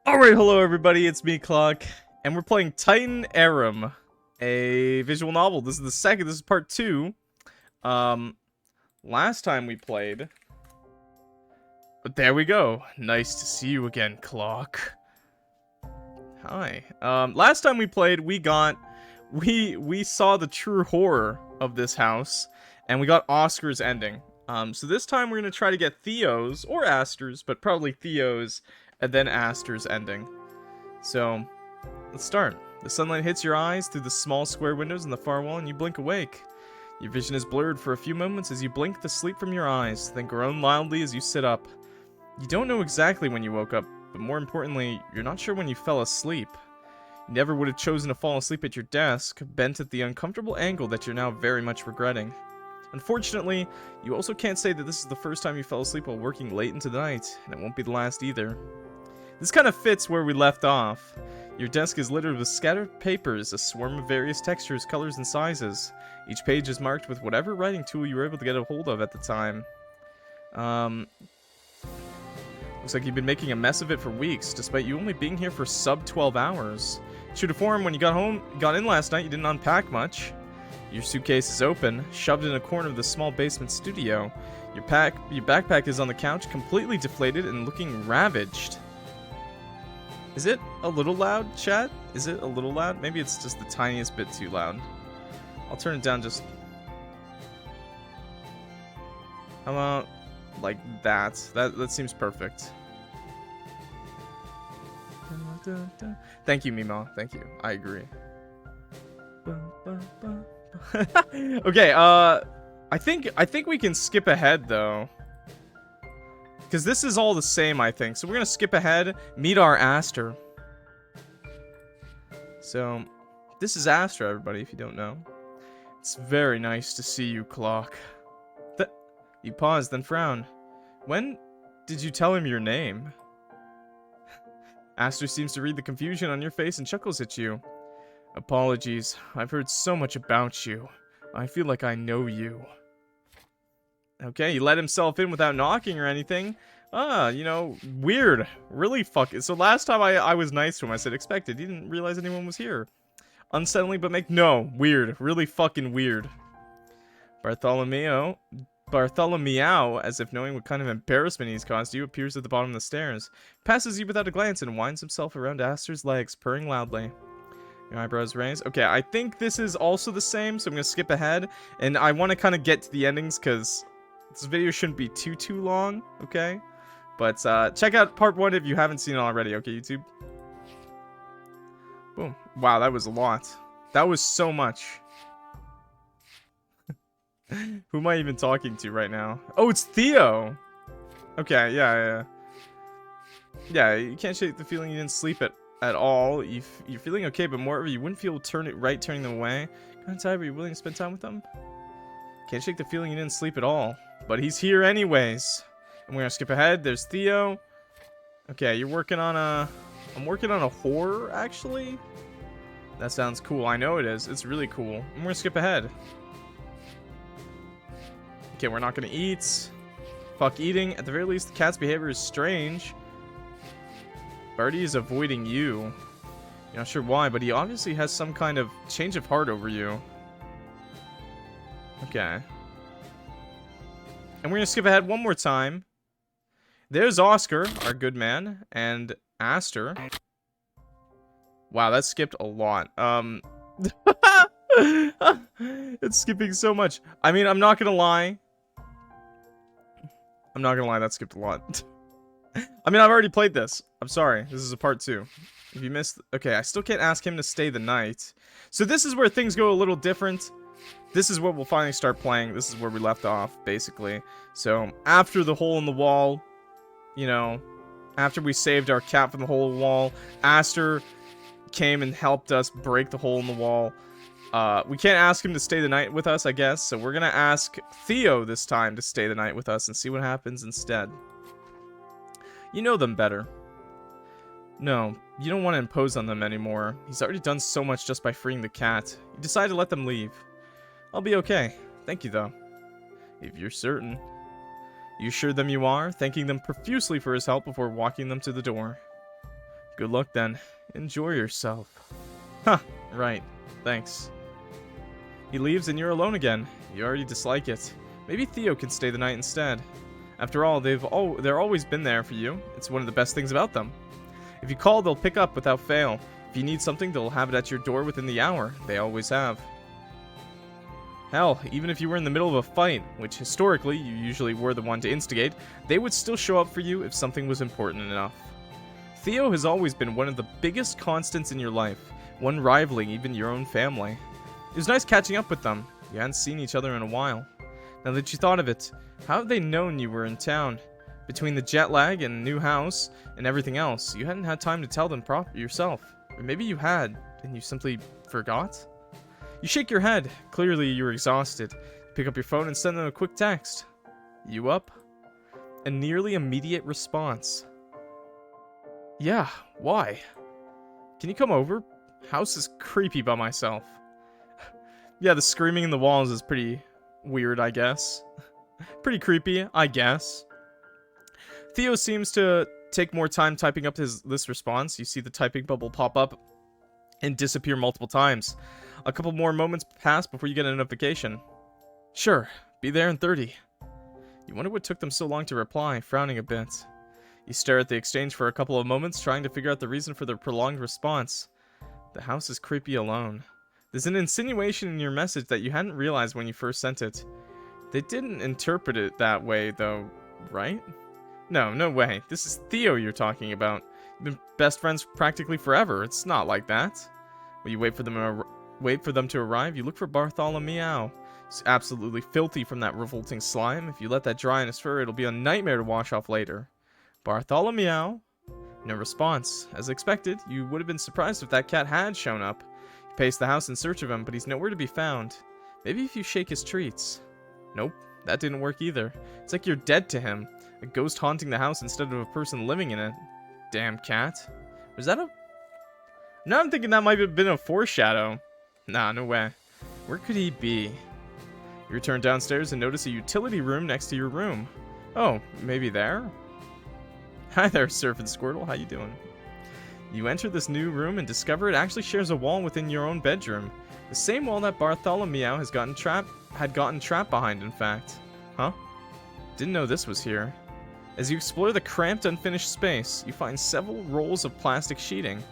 Alright, hello everybody, it's me, Clock, and we're playing Titan Arum, a visual novel. This is part 2. Last time we played... But there we go. Nice to see you again, Clock. Hi. Last time we played, we saw the true horror of this house, and we got Oscar's ending. So this time we're gonna try to get Theo's, or Aster's, but probably Theo's, and then Aster's ending. So, let's start. The sunlight hits your eyes through the small square windows in the far wall and you blink awake. Your vision is blurred for a few moments as you blink the sleep from your eyes, then groan loudly as you sit up. You don't know exactly when you woke up, but more importantly, you're not sure when you fell asleep. You never would have chosen to fall asleep at your desk, bent at the uncomfortable angle that you're now very much regretting. Unfortunately, you also can't say that this is the first time you fell asleep while working late into the night, and it won't be the last either. This kind of fits where we left off. Your desk is littered with scattered papers, a swarm of various textures, colors, and sizes. Each page is marked with whatever writing tool you were able to get a hold of at the time. Looks like you've been making a mess of it for weeks, despite you only being here for sub 12 hours. True to form, when you got in last night, you didn't unpack much. Your suitcase is open, shoved in a corner of the small basement studio. Your backpack is on the couch, completely deflated and looking ravaged. Is it a little loud, chat? Is it a little loud? Maybe it's just the tiniest bit too loud. I'll turn it down just... How about like that? That seems perfect. Thank you, Mimo. Thank you. I agree. Okay, I think we can skip ahead though. Because this is all the same, I think. So we're going to skip ahead, meet our Aster. So, this is Aster, everybody, if you don't know. It's very nice to see you, Clock. You pause, then frown. When did you tell him your name? Aster seems to read the confusion on your face and chuckles at you. Apologies, I've heard so much about you. I feel like I know you. Okay, he let himself in without knocking or anything. You know, weird. Really fucking... So last time I was nice to him, I said expected. He didn't realize anyone was here. Unsettling, but no, weird. Really fucking weird. Bartholomew, as if knowing what kind of embarrassment he's caused you, appears at the bottom of the stairs. Passes you without a glance and winds himself around Aster's legs, purring loudly. Your eyebrows raised. Okay, I think this is also the same, so I'm gonna skip ahead. And I want to kind of get to the endings, because... this video shouldn't be too long, okay? But, check out part 1 if you haven't seen it already, okay, YouTube? Boom. Wow, that was a lot. That was so much. Who am I even talking to right now? Oh, it's Theo! Okay, yeah. Yeah, you can't shake the feeling you didn't sleep at all. You're feeling okay, but moreover, you wouldn't feel turning them away. Kind of tired, but you're willing to spend time with them? Can't shake the feeling you didn't sleep at all. But he's here anyways. And we're gonna skip ahead. There's Theo. Okay, you're working on a... I'm working on a horror, actually. That sounds cool. I know it is. It's really cool. And we're gonna skip ahead. Okay, we're not gonna eat. Fuck eating. At the very least, the cat's behavior is strange. Barty is avoiding you. You're not sure why, but he obviously has some kind of change of heart over you. Okay. And we're gonna skip ahead one more time. There's Oscar, our good man, and Aster. Wow, that skipped a lot. It's skipping so much. I mean, I'm not gonna lie. That skipped a lot. I mean, I've already played this. I'm sorry. This is a part 2. If you missed... Okay, I still can't ask him to stay the night. So this is where things go a little different. This is what we'll finally start playing. This is where we left off, basically. So, after the hole in the wall, you know, after we saved our cat from the hole in the wall, Aster came and helped us break the hole in the wall. We can't ask him to stay the night with us, I guess, so we're gonna ask Theo this time to stay the night with us and see what happens instead. You know them better. No, you don't want to impose on them anymore. He's already done so much just by freeing the cat. You decide to let them leave. I'll be okay. Thank you, though. If you're certain. You assured them you are, thanking them profusely for his help before walking them to the door. Good luck then. Enjoy yourself. Huh, right. Thanks. He leaves and you're alone again. You already dislike it. Maybe Theo can stay the night instead. After all, they're always been there for you. It's one of the best things about them. If you call, they'll pick up without fail. If you need something, they'll have it at your door within the hour. They always have. Hell, even if you were in the middle of a fight, which historically you usually were the one to instigate, they would still show up for you if something was important enough. Theo has always been one of the biggest constants in your life, one rivaling even your own family. It was nice catching up with them. You hadn't seen each other in a while. Now that you thought of it, how have they known you were in town? Between the jet lag and new house and everything else, you hadn't had time to tell them yourself. Or maybe you had, and you simply forgot? You shake your head. Clearly you're exhausted. Pick up your phone and send them a quick text. You up? A nearly immediate response. Yeah, why? Can you come over? House is creepy by myself. Yeah, the screaming in the walls is pretty weird, I guess. Pretty creepy, I guess. Theo seems to take more time typing up this response. You see the typing bubble pop up and disappear multiple times. A couple more moments pass before you get a notification. Sure, be there in 30. You wonder what took them so long to reply, frowning a bit. You stare at the exchange for a couple of moments, trying to figure out the reason for their prolonged response. The house is creepy alone. There's an insinuation in your message that you hadn't realized when you first sent it. They didn't interpret it that way, though, right? No way. This is Theo you're talking about. You've been best friends practically forever. It's not like that. When you wait for them to arrive, you look for Bartholomew. He's absolutely filthy from that revolting slime. If you let that dry in his fur, it'll be a nightmare to wash off later. Bartholomew? No response. As expected, you would have been surprised if that cat had shown up. You paced the house in search of him, but he's nowhere to be found. Maybe if you shake his treats. Nope, that didn't work either. It's like you're dead to him. A ghost haunting the house instead of a person living in it. Damn cat. Was that a... Now I'm thinking that might have been a foreshadow. Nah, no way. Where could he be? You return downstairs and notice a utility room next to your room. Oh, maybe there? Hi there, Surf and Squirtle. How you doing? You enter this new room and discover it actually shares a wall within your own bedroom. The same wall that Bartholomew had gotten trapped behind, in fact. Huh? Didn't know this was here. As you explore the cramped, unfinished space, you find several rolls of plastic sheeting.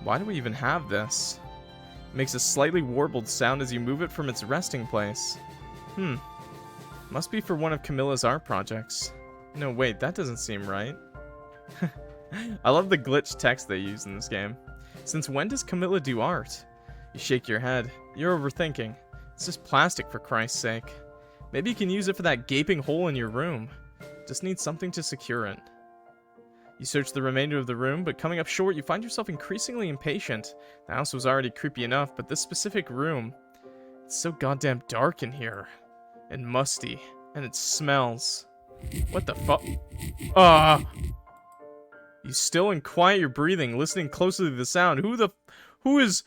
Why do we even have this? It makes a slightly warbled sound as you move it from its resting place. Must be for one of Camilla's art projects. No, wait, that doesn't seem right. I love the glitch text they use in this game. Since when does Camilla do art? You shake your head. You're overthinking. It's just plastic, for Christ's sake. Maybe you can use it for that gaping hole in your room. Just need something to secure it. You search the remainder of the room, but coming up short, you find yourself increasingly impatient. The house was already creepy enough, but this specific room... It's so goddamn dark in here. And musty. And it smells. What the fuck? You still and quiet your breathing, listening closely to the sound. Who is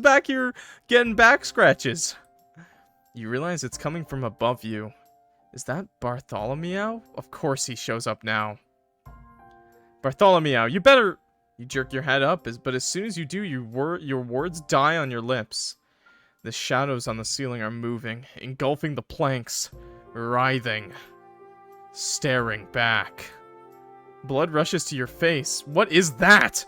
back here getting back scratches? You realize it's coming from above you. Is that Bartholomew? Of course he shows up now. Bartholomew, you better... You jerk your head up, but as soon as you do, your words die on your lips. The shadows on the ceiling are moving, engulfing the planks, writhing, staring back. Blood rushes to your face. What is that?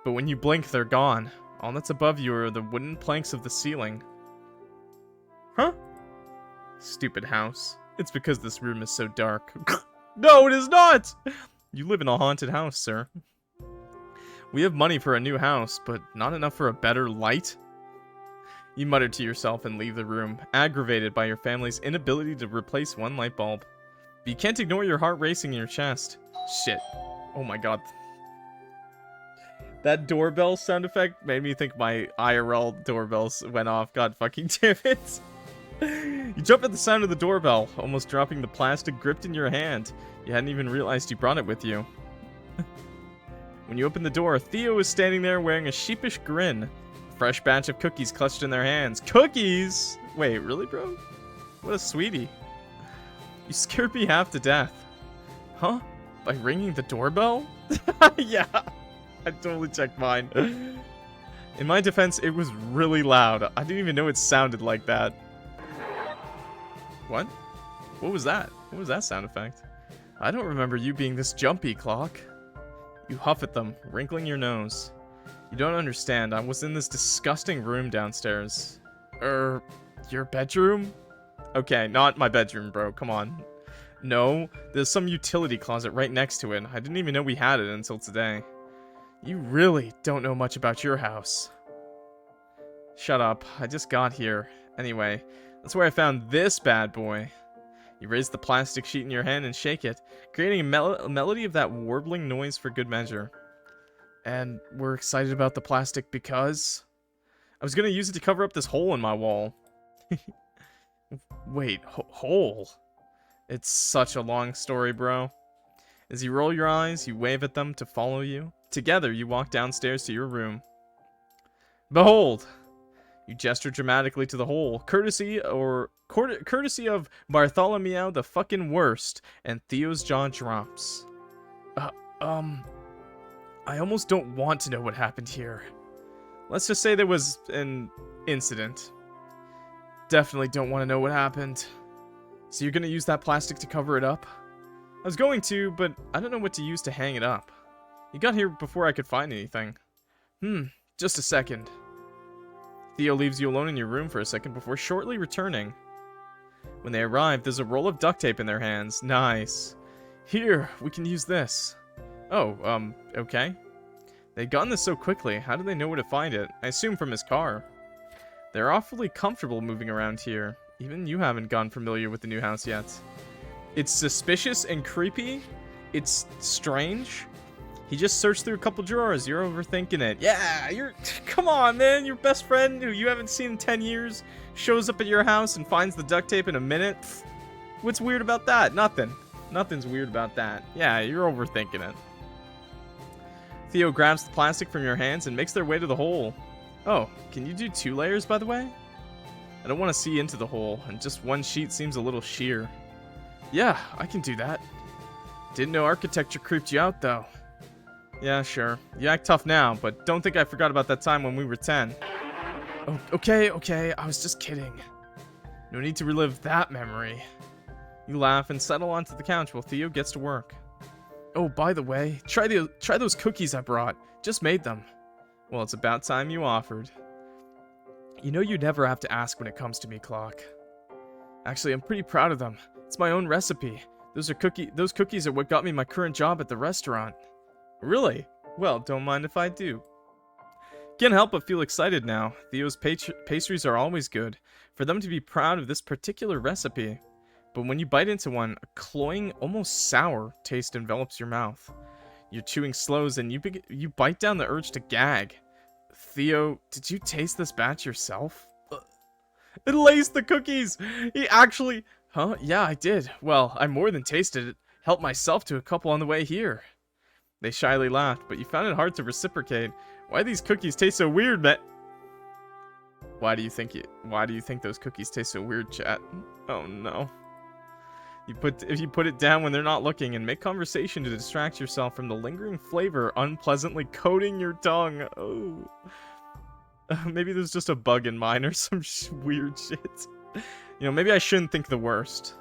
But when you blink, they're gone. All that's above you are the wooden planks of the ceiling. Huh? Stupid house. It's because this room is so dark. No, it is not! You live in a haunted house, sir. We have money for a new house, but not enough for a better light? You mutter to yourself and leave the room, aggravated by your family's inability to replace one light bulb. But you can't ignore your heart racing in your chest. Shit. Oh my god. That doorbell sound effect made me think my IRL doorbells went off. God fucking damn it. You jump at the sound of the doorbell, almost dropping the plastic gripped in your hand. You hadn't even realized you brought it with you. When you open the door, Theo is standing there wearing a sheepish grin. A fresh batch of cookies clutched in their hands. Cookies! Wait, really, bro? What a sweetie. You scared me half to death. Huh? By ringing the doorbell? Yeah, I totally checked mine. In my defense, it was really loud. I didn't even know it sounded like that. What? What was that? What was that sound effect? I don't remember you being this jumpy, Clock. You huff at them, wrinkling your nose. You don't understand. I was in this disgusting room downstairs. Your bedroom? Okay, not my bedroom, bro. Come on. No, there's some utility closet right next to it. I didn't even know we had it until today. You really don't know much about your house. Shut up. I just got here. Anyway, that's where I found this bad boy. You raise the plastic sheet in your hand and shake it, creating a melody of that warbling noise for good measure. And we're excited about the plastic because... I was gonna use it to cover up this hole in my wall. Wait, hole? It's such a long story, bro. As you roll your eyes, you wave at them to follow you. Together, you walk downstairs to your room. Behold! You gesture dramatically to the hole, courtesy of Bartholomew the fucking worst, and Theo's jaw drops. I almost don't want to know what happened here. Let's just say there was an incident. Definitely don't want to know what happened. So you're gonna use that plastic to cover it up? I was going to, but I don't know what to use to hang it up. You got here before I could find anything. Just a second. Theo leaves you alone in your room for a second before shortly returning. When they arrive, there's a roll of duct tape in their hands. Nice. Here, we can use this. Oh, okay. They'd gotten this so quickly. How did they know where to find it? I assume from his car. They're awfully comfortable moving around here. Even you haven't gotten familiar with the new house yet. It's suspicious and creepy. It's strange. He just searched through a couple drawers. You're overthinking it. Yeah, come on, man. Your best friend who you haven't seen in 10 years shows up at your house and finds the duct tape in a minute. What's weird about that? Nothing. Nothing's weird about that. Yeah, you're overthinking it. Theo grabs the plastic from your hands and makes their way to the hole. Oh, can you do 2 layers, by the way? I don't want to see into the hole, and just one sheet seems a little sheer. Yeah, I can do that. Didn't know architecture creeped you out, though. Yeah, sure. You act tough now, but don't think I forgot about that time when we were 10. Oh, okay, I was just kidding. No need to relive that memory. You laugh and settle onto the couch while Theo gets to work. Oh, by the way, try those cookies I brought. Just made them. Well, it's about time you offered. You know you never have to ask when it comes to me, Clock. Actually, I'm pretty proud of them. It's my own recipe. Those cookies are what got me my current job at the restaurant. Really? Well, don't mind if I do. Can't help but feel excited now. Theo's pastries are always good. For them to be proud of this particular recipe. But when you bite into one, a cloying, almost sour taste envelops your mouth. You're chewing slows and you bite down the urge to gag. Theo, did you taste this batch yourself? It laced the cookies! He actually... Huh? Yeah, I did. Well, I more than tasted it. Helped myself to a couple on the way here. They shyly laughed, but you found it hard to reciprocate. Why these cookies taste so weird, man? Why do you think those cookies taste so weird, chat? Oh no. If you put it down when they're not looking and make conversation to distract yourself from the lingering flavor unpleasantly coating your tongue. Oh. Maybe there's just a bug in mine or some weird shit. You know, maybe I shouldn't think the worst.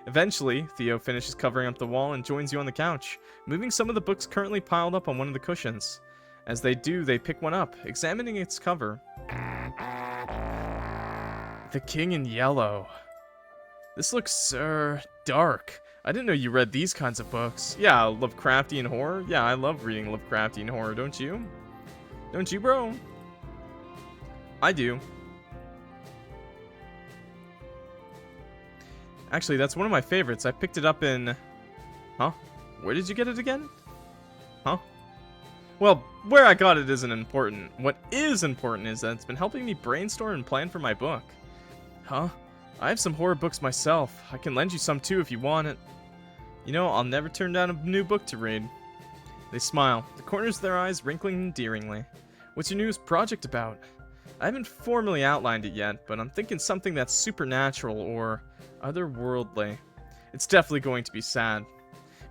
Eventually, Theo finishes covering up the wall and joins you on the couch, moving some of the books currently piled up on one of the cushions. As they do, they pick one up, examining its cover. The King in Yellow. This looks, dark. I didn't know you read these kinds of books. Yeah, Lovecraftian horror? Yeah, I love reading Lovecraftian horror, don't you? Don't you, bro? I do. Actually, that's one of my favorites. I picked it up in... Huh? Where did you get it again? Huh? Well, where I got it isn't important. What is important is that it's been helping me brainstorm and plan for my book. Huh? I have some horror books myself. I can lend you some too if you want it. You know, I'll never turn down a new book to read. They smile, the corners of their eyes wrinkling endearingly. What's your newest project about? I haven't formally outlined it yet, but I'm thinking something that's supernatural or otherworldly. It's definitely going to be sad.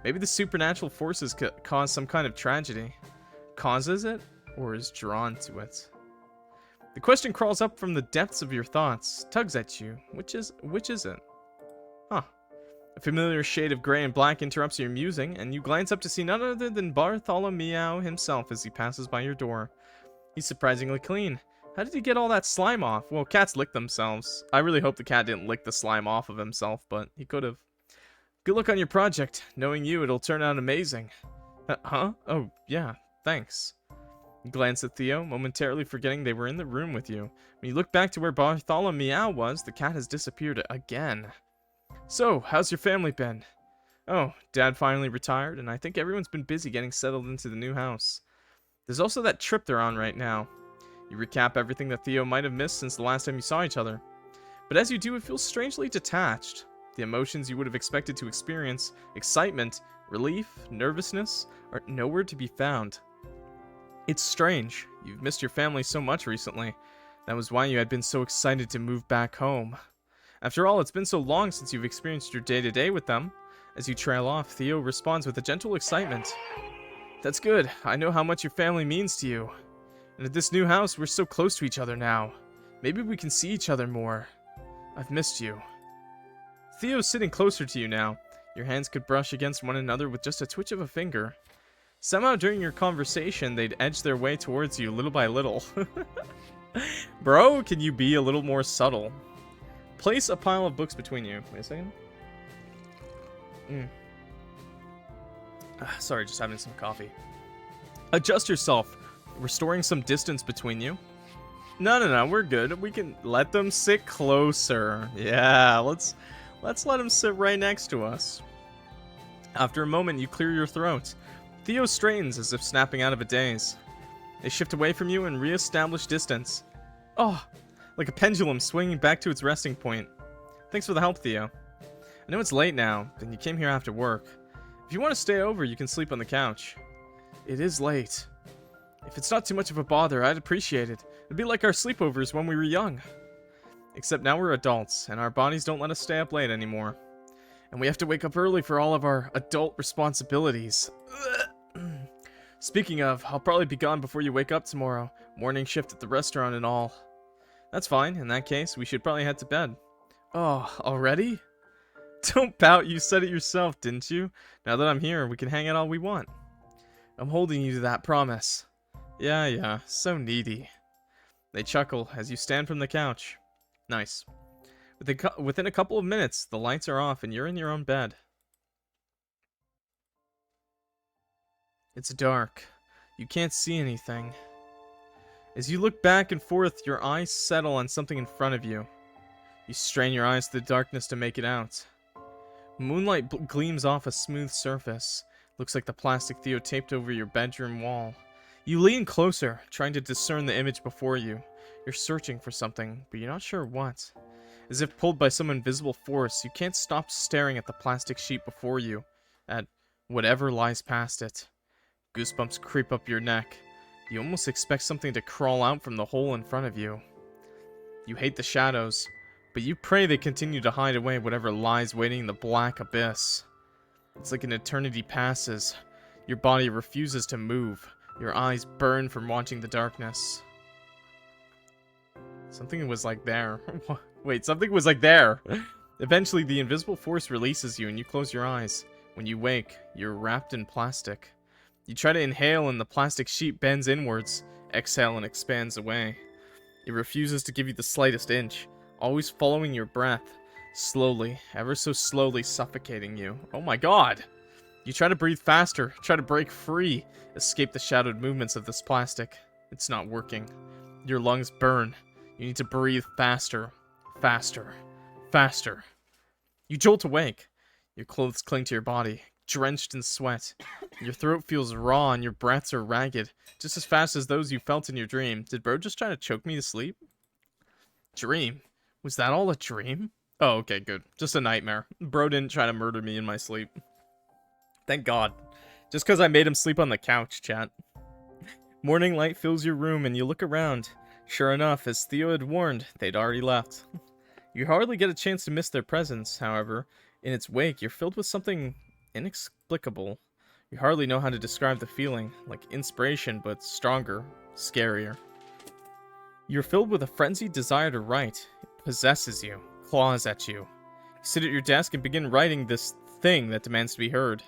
Maybe the supernatural forces cause some kind of tragedy. Causes it, or is drawn to it? The question crawls up from the depths of your thoughts, tugs at you. Which is it? Huh. A familiar shade of gray and black interrupts your musing, and you glance up to see none other than Bartholomew himself as he passes by your door. He's surprisingly clean. How did he get all that slime off? Well, cats lick themselves. I really hope the cat didn't lick the slime off of himself, but he could have. Good luck on your project. Knowing you, it'll turn out amazing. Huh? Oh, yeah. Thanks. You glance at Theo, momentarily forgetting they were in the room with you. When you look back to where Bartholomew was, the cat has disappeared again. So, how's your family been? Oh, Dad finally retired, and I think everyone's been busy getting settled into the new house. There's also that trip they're on right now. You recap everything that Theo might have missed since the last time you saw each other. But as you do, it feels strangely detached. The emotions you would have expected to experience, excitement, relief, nervousness, are nowhere to be found. It's strange. You've missed your family so much recently. That was why you had been so excited to move back home. After all, it's been so long since you've experienced your day-to-day with them. As you trail off, Theo responds with a gentle excitement. That's good. I know how much your family means to you. And at this new house, we're so close to each other now. Maybe we can see each other more. I've missed you. Theo's sitting closer to you now. Your hands could brush against one another with just a twitch of a finger. Somehow during your conversation, they'd edge their way towards you little by little. Bro, can you be a little more subtle? Place a pile of books between you. Wait a second. Sorry, just having some coffee. Adjust yourself, restoring some distance between you. No, we're good. We can let them sit closer. Yeah, let's let them sit right next to us. After a moment, you clear your throat. Theo straightens as if snapping out of a daze. They shift away from you and re-establish distance. Oh, like a pendulum swinging back to its resting point. Thanks for the help, Theo. I know it's late now, and you came here after work. If you want to stay over, you can sleep on the couch. It is late. If it's not too much of a bother, I'd appreciate it. It'd be like our sleepovers when we were young. Except now we're adults, and our bodies don't let us stay up late anymore. And we have to wake up early for all of our adult responsibilities. Speaking of, I'll probably be gone before you wake up tomorrow. Morning shift at the restaurant and all. That's fine. In that case, we should probably head to bed. Oh, already? Don't pout, you said it yourself, didn't you? Now that I'm here, we can hang out all we want. I'm holding you to that promise. Yeah, so needy. They chuckle as you stand from the couch. Nice. Within a couple of minutes, the lights are off and you're in your own bed. It's dark. You can't see anything. As you look back and forth, your eyes settle on something in front of you. You strain your eyes to the darkness to make it out. Moonlight gleams off a smooth surface. Looks like the plastic Theo taped over your bedroom wall. You lean closer, trying to discern the image before you. You're searching for something, but you're not sure what. As if pulled by some invisible force, you can't stop staring at the plastic sheet before you, at whatever lies past it. Goosebumps creep up your neck. You almost expect something to crawl out from the hole in front of you. You hate the shadows, but you pray they continue to hide away whatever lies waiting in the black abyss. It's like an eternity passes. Your body refuses to move. Your eyes burn from watching the darkness. Something was like there. Wait, something was like there. Eventually, the invisible force releases you and you close your eyes. When you wake, you're wrapped in plastic. You try to inhale and the plastic sheet bends inwards. Exhale and expands away. It refuses to give you the slightest inch, always following your breath. Slowly, ever so slowly suffocating you. Oh my god! You try to breathe faster, try to break free, escape the shadowed movements of this plastic. It's not working. Your lungs burn. You need to breathe faster. Faster. Faster. You jolt awake. Your clothes cling to your body, drenched in sweat. Your throat feels raw and your breaths are ragged, just as fast as those you felt in your dream. Did bro just try to choke me to sleep? Dream? Was that all a dream? Oh, okay, good. Just a nightmare. Bro didn't try to murder me in my sleep. Thank God. Just because I made him sleep on the couch, chat. Morning light fills your room and you look around. Sure enough, as Theo had warned, they'd already left. You hardly get a chance to miss their presence, however. In its wake, you're filled with something Inexplicable. You hardly know how to describe the feeling. Like inspiration, but stronger, scarier. You're filled with a frenzied desire to write. It possesses you, claws at you. You sit at your desk and begin writing this thing that demands to be heard.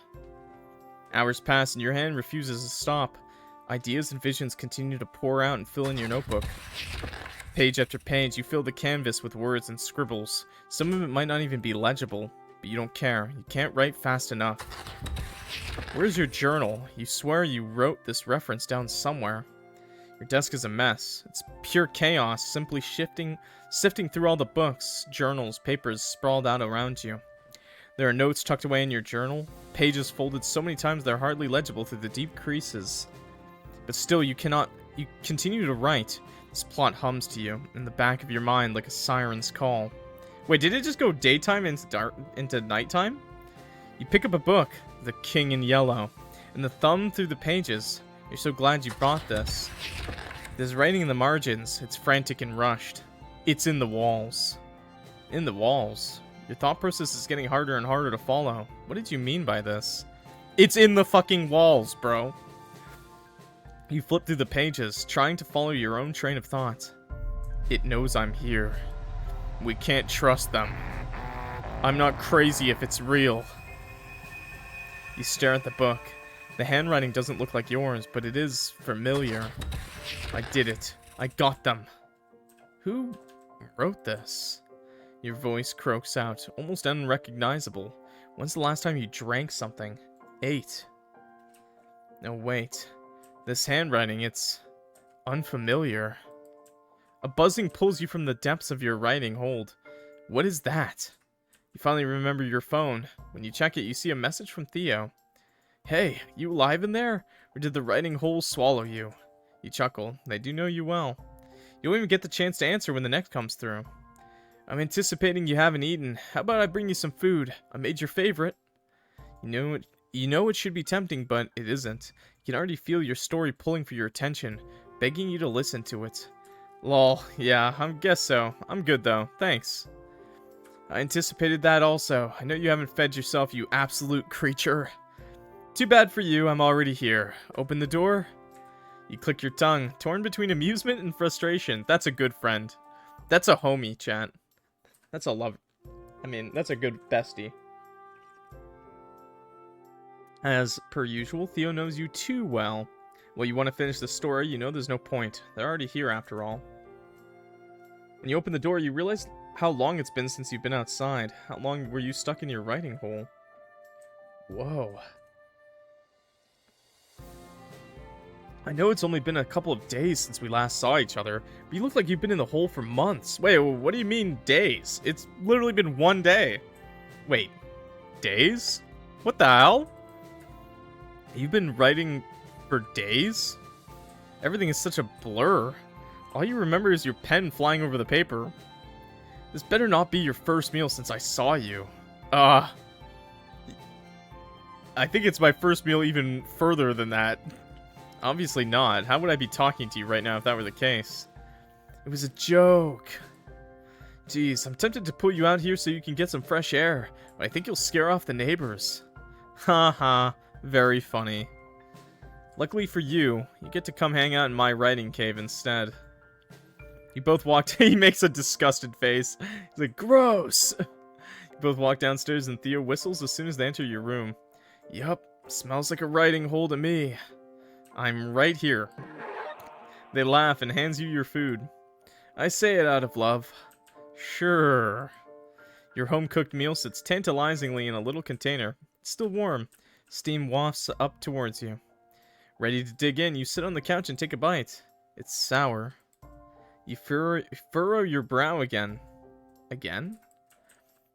Hours pass and your hand refuses to stop. Ideas and visions continue to pour out and fill in your notebook. Page after page, you fill the canvas with words and scribbles. Some of it might not even be legible, but you don't care. You can't write fast enough. Where's your journal? You swear you wrote this reference down somewhere. Your desk is a mess. It's pure chaos, simply sifting through all the books, journals, papers sprawled out around you. There are notes tucked away in your journal, pages folded so many times they're hardly legible through the deep creases. But still, you continue to write. This plot hums to you, in the back of your mind like a siren's call. Wait, did it just go daytime into nighttime? You pick up a book, The King in Yellow, and the thumb through the pages. You're so glad you brought this. There's writing in the margins. It's frantic and rushed. It's in the walls. In the walls? Your thought process is getting harder and harder to follow. What did you mean by this? It's in the fucking walls, bro. You flip through the pages, trying to follow your own train of thought. It knows I'm here. We can't trust them. I'm not crazy if it's real. You stare at the book. The handwriting doesn't look like yours, but it is familiar. I did it. I got them. Who wrote this? Your voice croaks out, almost unrecognizable. When's the last time you drank something? Ate? No, wait. This handwriting, it's unfamiliar. A buzzing pulls you from the depths of your writing hold. What is that? You finally remember your phone. When you check it, you see a message from Theo. Hey, you alive in there? Or did the writing hole swallow you? You chuckle. They do know you well. You won't even get the chance to answer when the next comes through. I'm anticipating you haven't eaten. How about I bring you some food? I made your favorite. You know it should be tempting, but it isn't. You can already feel your story pulling for your attention, begging you to listen to it. Lol, yeah, I guess so. I'm good though, thanks. I anticipated that also. I know you haven't fed yourself, you absolute creature. Too bad for you, I'm already here. Open the door. You click your tongue, torn between amusement and frustration. That's a good friend. That's a homie, chat. That's a love. I mean, that's a good bestie. As per usual, Theo knows you too well. Well, you want to finish the story, you know there's no point. They're already here after all. When you open the door, you realize how long it's been since you've been outside. How long were you stuck in your writing hole? Whoa. I know it's only been a couple of days since we last saw each other, but you look like you've been in the hole for months. Wait, what do you mean days? It's literally been one day. Wait, days? What the hell? You've been writing for days? Everything is such a blur. All you remember is your pen flying over the paper. This better not be your first meal since I saw you. I think it's my first meal even further than that. Obviously not. How would I be talking to you right now if that were the case? It was a joke. Jeez, I'm tempted to pull you out here so you can get some fresh air, but I think you'll scare off the neighbors. Haha, very funny. Luckily for you, you get to come hang out in my writing cave instead. You both walked. He makes a disgusted face. He's like, gross! You both walk downstairs and Theo whistles as soon as they enter your room. Yup, smells like a writing hole to me. I'm right here. They laugh and hands you your food. I say it out of love. Sure. Your home-cooked meal sits tantalizingly in a little container. It's still warm. Steam wafts up towards you. Ready to dig in, you sit on the couch and take a bite. It's sour. You furrow your brow again. Again?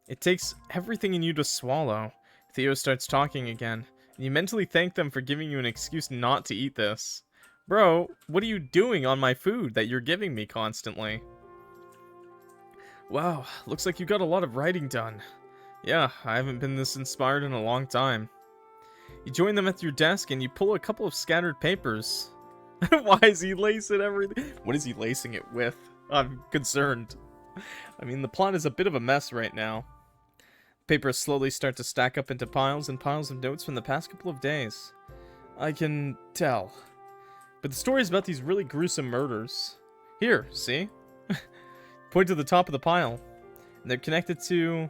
It takes everything in you to swallow. Theo starts talking again. You mentally thank them for giving you an excuse not to eat this. Bro, what are you doing on my food that you're giving me constantly? Wow, looks like you got a lot of writing done. Yeah, I haven't been this inspired in a long time. You join them at your desk and you pull a couple of scattered papers. Why is he lacing everything? What is he lacing it with? I'm concerned. I mean, the plot is a bit of a mess right now. Papers slowly start to stack up into piles and piles of notes from the past couple of days. I can tell. But the story is about these really gruesome murders. Here, see? Point to the top of the pile. And they're connected to...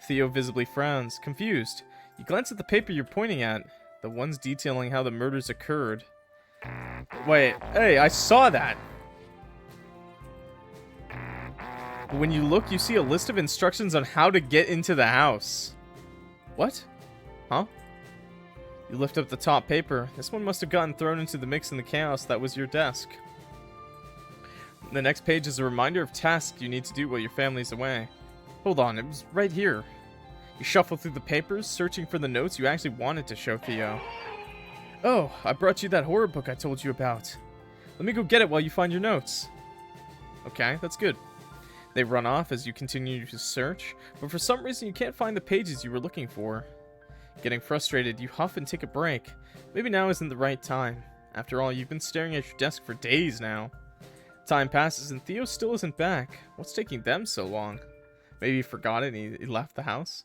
Theo visibly frowns, confused. You glance at the paper you're pointing at, the ones detailing how the murders occurred. Wait, hey, I saw that! But when you look, you see a list of instructions on how to get into the house. What? Huh? You lift up the top paper. This one must have gotten thrown into the mix in the chaos that was your desk. The next page is a reminder of tasks you need to do while your family's away. Hold on, it was right here. You shuffle through the papers, searching for the notes you actually wanted to show Theo. Oh, I brought you that horror book I told you about. Let me go get it while you find your notes. Okay, that's good. They run off as you continue to search, but for some reason you can't find the pages you were looking for. Getting frustrated, you huff and take a break. Maybe now isn't the right time. After all, you've been staring at your desk for days now. Time passes and Theo still isn't back. What's taking them so long? Maybe he forgot it and he left the house.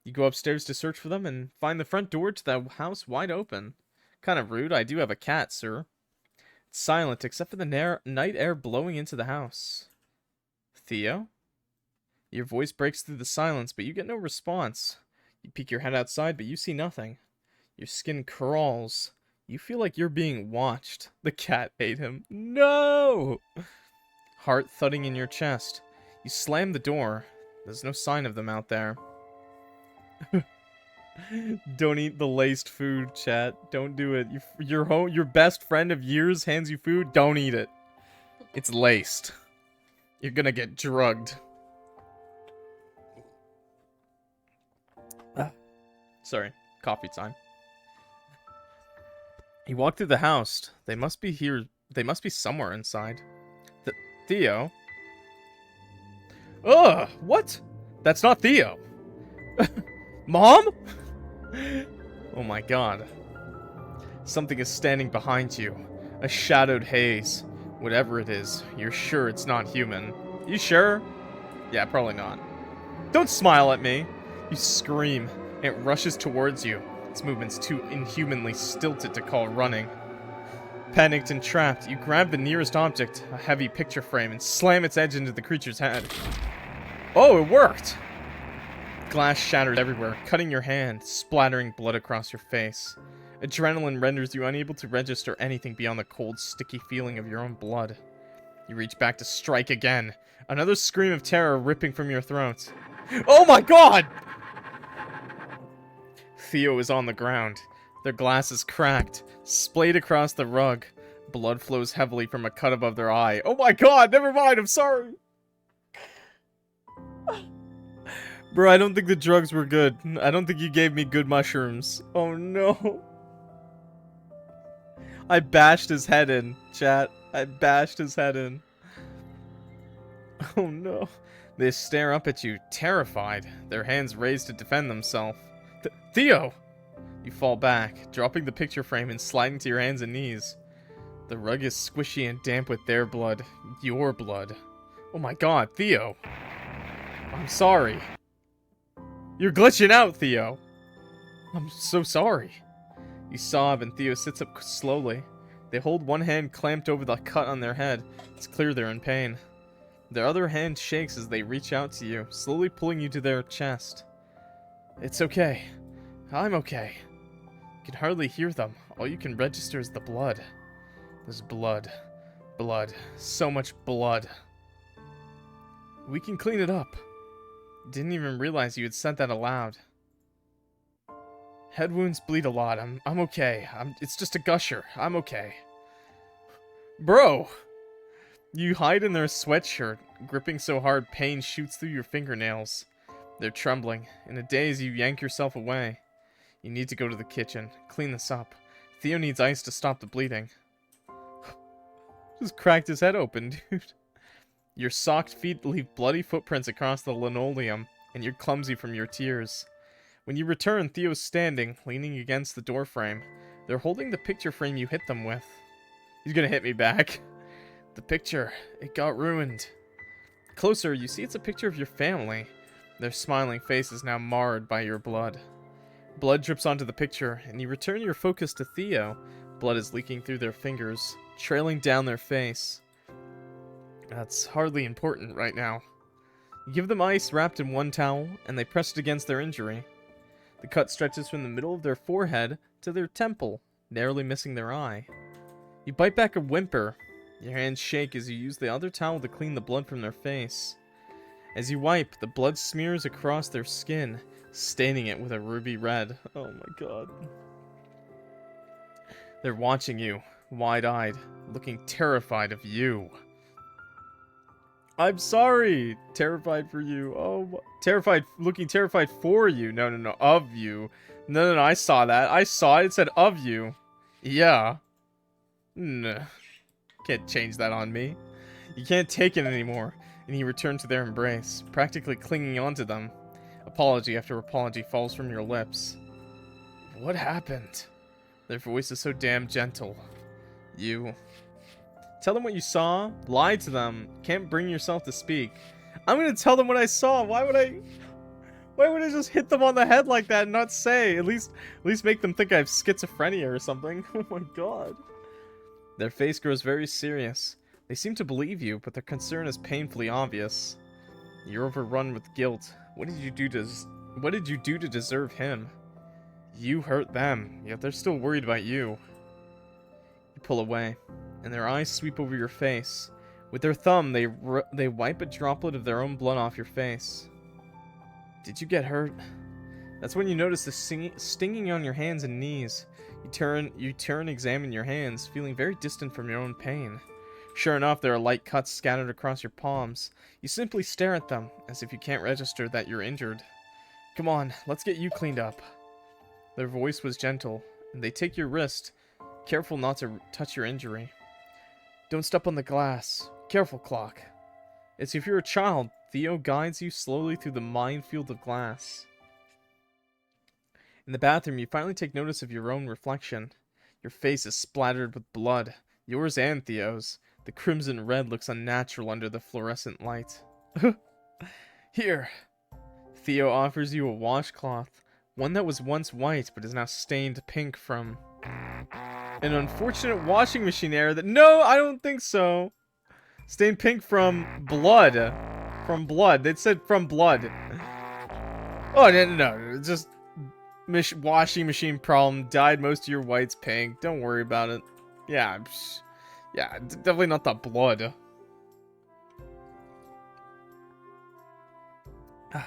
You go upstairs to search for them and find the front door to the house wide open. Kind of rude, I do have a cat, sir. It's silent except for the night air blowing into the house. Theo? Your voice breaks through the silence, but you get no response. You peek your head outside, but you see nothing. Your skin crawls. You feel like you're being watched. The cat ate him. No! Heart thudding in your chest. You slam the door. There's no sign of them out there. Don't eat the laced food, chat. Don't do it. Your best friend of years hands you food. Don't eat it. It's laced. You're gonna get drugged. Sorry, coffee time. You walk through the house. They must be here. They must be somewhere inside. Theo? Ugh! What? That's not Theo. Mom? Oh my god. Something is standing behind you. A shadowed haze. Whatever it is, you're sure it's not human. You sure? Yeah, probably not. Don't smile at me. You scream. It rushes towards you. Its movement's too inhumanly stilted to call running. Panicked and trapped, you grab the nearest object, a heavy picture frame, and slam its edge into the creature's head. Oh, it worked! Glass shatters everywhere, cutting your hand, splattering blood across your face. Adrenaline renders you unable to register anything beyond the cold, sticky feeling of your own blood. You reach back to strike again. Another scream of terror ripping from your throat. Oh my god! Theo is on the ground. Their glass is cracked, splayed across the rug. Blood flows heavily from a cut above their eye. Oh my god, never mind, I'm sorry! Bro, I don't think the drugs were good. I don't think you gave me good mushrooms. Oh no. I bashed his head in, chat. I bashed his head in. Oh no. They stare up at you, terrified, their hands raised to defend themselves. Theo! You fall back, dropping the picture frame and sliding to your hands and knees. The rug is squishy and damp with their blood. Your blood. Oh my god, Theo! I'm sorry. You're glitching out, Theo! I'm so sorry. You sob and Theo sits up slowly. They hold one hand clamped over the cut on their head. It's clear they're in pain. Their other hand shakes as they reach out to you, slowly pulling you to their chest. It's okay. I'm okay. You can hardly hear them. All you can register is the blood. There's blood. Blood. So much blood. We can clean it up. Didn't even realize you had said that aloud. Head wounds bleed a lot. I'm okay. It's just a gusher. I'm okay. Bro! You hide in their sweatshirt, gripping so hard pain shoots through your fingernails. They're trembling. In a daze, you yank yourself away. You need to go to the kitchen. Clean this up. Theo needs ice to stop the bleeding. Just cracked his head open, dude. Your socked feet leave bloody footprints across the linoleum, and you're clumsy from your tears. When you return, Theo's standing, leaning against the doorframe. They're holding the picture frame you hit them with. He's gonna hit me back. The picture, it got ruined. Closer, you see it's a picture of your family. Their smiling face is now marred by your blood. Blood drips onto the picture, and you return your focus to Theo. Blood is leaking through their fingers, trailing down their face. That's hardly important right now. You give them ice wrapped in one towel, and they press it against their injury. The cut stretches from the middle of their forehead to their temple, narrowly missing their eye. You bite back a whimper. Your hands shake as you use the other towel to clean the blood from their face. As you wipe, the blood smears across their skin, staining it with a ruby red. Oh my god. They're watching you, wide-eyed, looking terrified of you. I'm sorry! Terrified for you. Oh, terrified, looking terrified for you. No, of you. No, I saw that. I saw it. It said of you. Yeah. No. Can't change that on me. You can't take it anymore. And he returned to their embrace, practically clinging onto them. Apology after apology falls from your lips. What happened? Their voice is so damn gentle. You... Tell them what you saw. Lie to them. Can't bring yourself to speak. I'm gonna tell them what I saw. Why would I just hit them on the head like that and not say? At least make them think I have schizophrenia or something. Oh my god. Their face grows very serious. They seem to believe you, but their concern is painfully obvious. You're overrun with guilt. What did you do to deserve him? You hurt them, yet they're still worried about you. You pull away, and their eyes sweep over your face. With their thumb, they wipe a droplet of their own blood off your face. Did you get hurt? That's when you notice the stinging on your hands and knees. You turn, examine your hands, feeling very distant from your own pain. Sure enough, there are light cuts scattered across your palms. You simply stare at them, as if you can't register that you're injured. Come on, let's get you cleaned up. Their voice was gentle, and they take your wrist, careful not to touch your injury. Don't step on the glass. Careful, Clock. As if you're a child, Theo guides you slowly through the minefield of glass. In the bathroom, you finally take notice of your own reflection. Your face is splattered with blood, yours and Theo's. The crimson red looks unnatural under the fluorescent light. Here. Theo offers you a washcloth, one that was once white but is now stained pink from an unfortunate washing machine error that... No, I don't think so. Stained pink from blood. From blood. They said from blood. Oh, no. Just washing machine problem. Dyed most of your whites pink. Don't worry about it. Yeah, definitely not the blood. You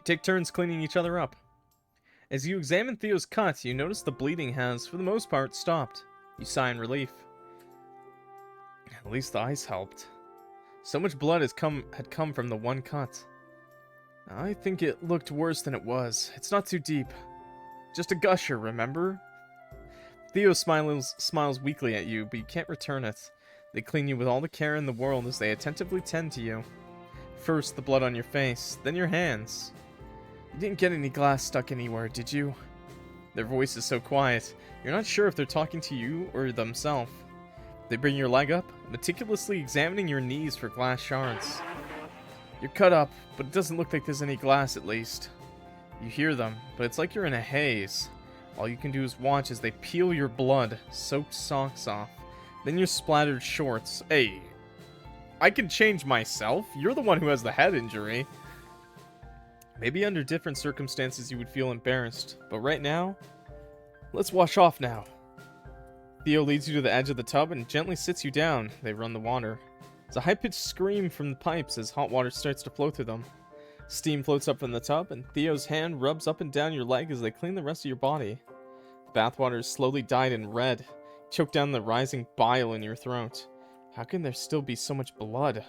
take turns cleaning each other up. As you examine Theo's cut, you notice the bleeding has, for the most part, stopped. You sigh in relief. At least the ice helped. So much blood had come from the one cut. I think it looked worse than it was. It's not too deep. Just a gusher, remember? Theo smiles weakly at you, but you can't return it. They clean you with all the care in the world as they attentively tend to you. First, the blood on your face, then your hands. You didn't get any glass stuck anywhere, did you? Their voice is so quiet, you're not sure if they're talking to you or themselves. They bring your leg up, meticulously examining your knees for glass shards. You're cut up, but it doesn't look like there's any glass at least. You hear them, but it's like you're in a haze. All you can do is watch as they peel your blood-soaked socks off, then your splattered shorts. Hey, I can change myself. You're the one who has the head injury. Maybe under different circumstances you would feel embarrassed, but right now, let's wash off now. Theo leads you to the edge of the tub and gently sits you down. They run the water. It's a high-pitched scream from the pipes as hot water starts to flow through them. Steam floats up from the tub, and Theo's hand rubs up and down your leg as they clean the rest of your body. The bathwater is slowly dyed in red. Choke down the rising bile in your throat. How can there still be so much blood?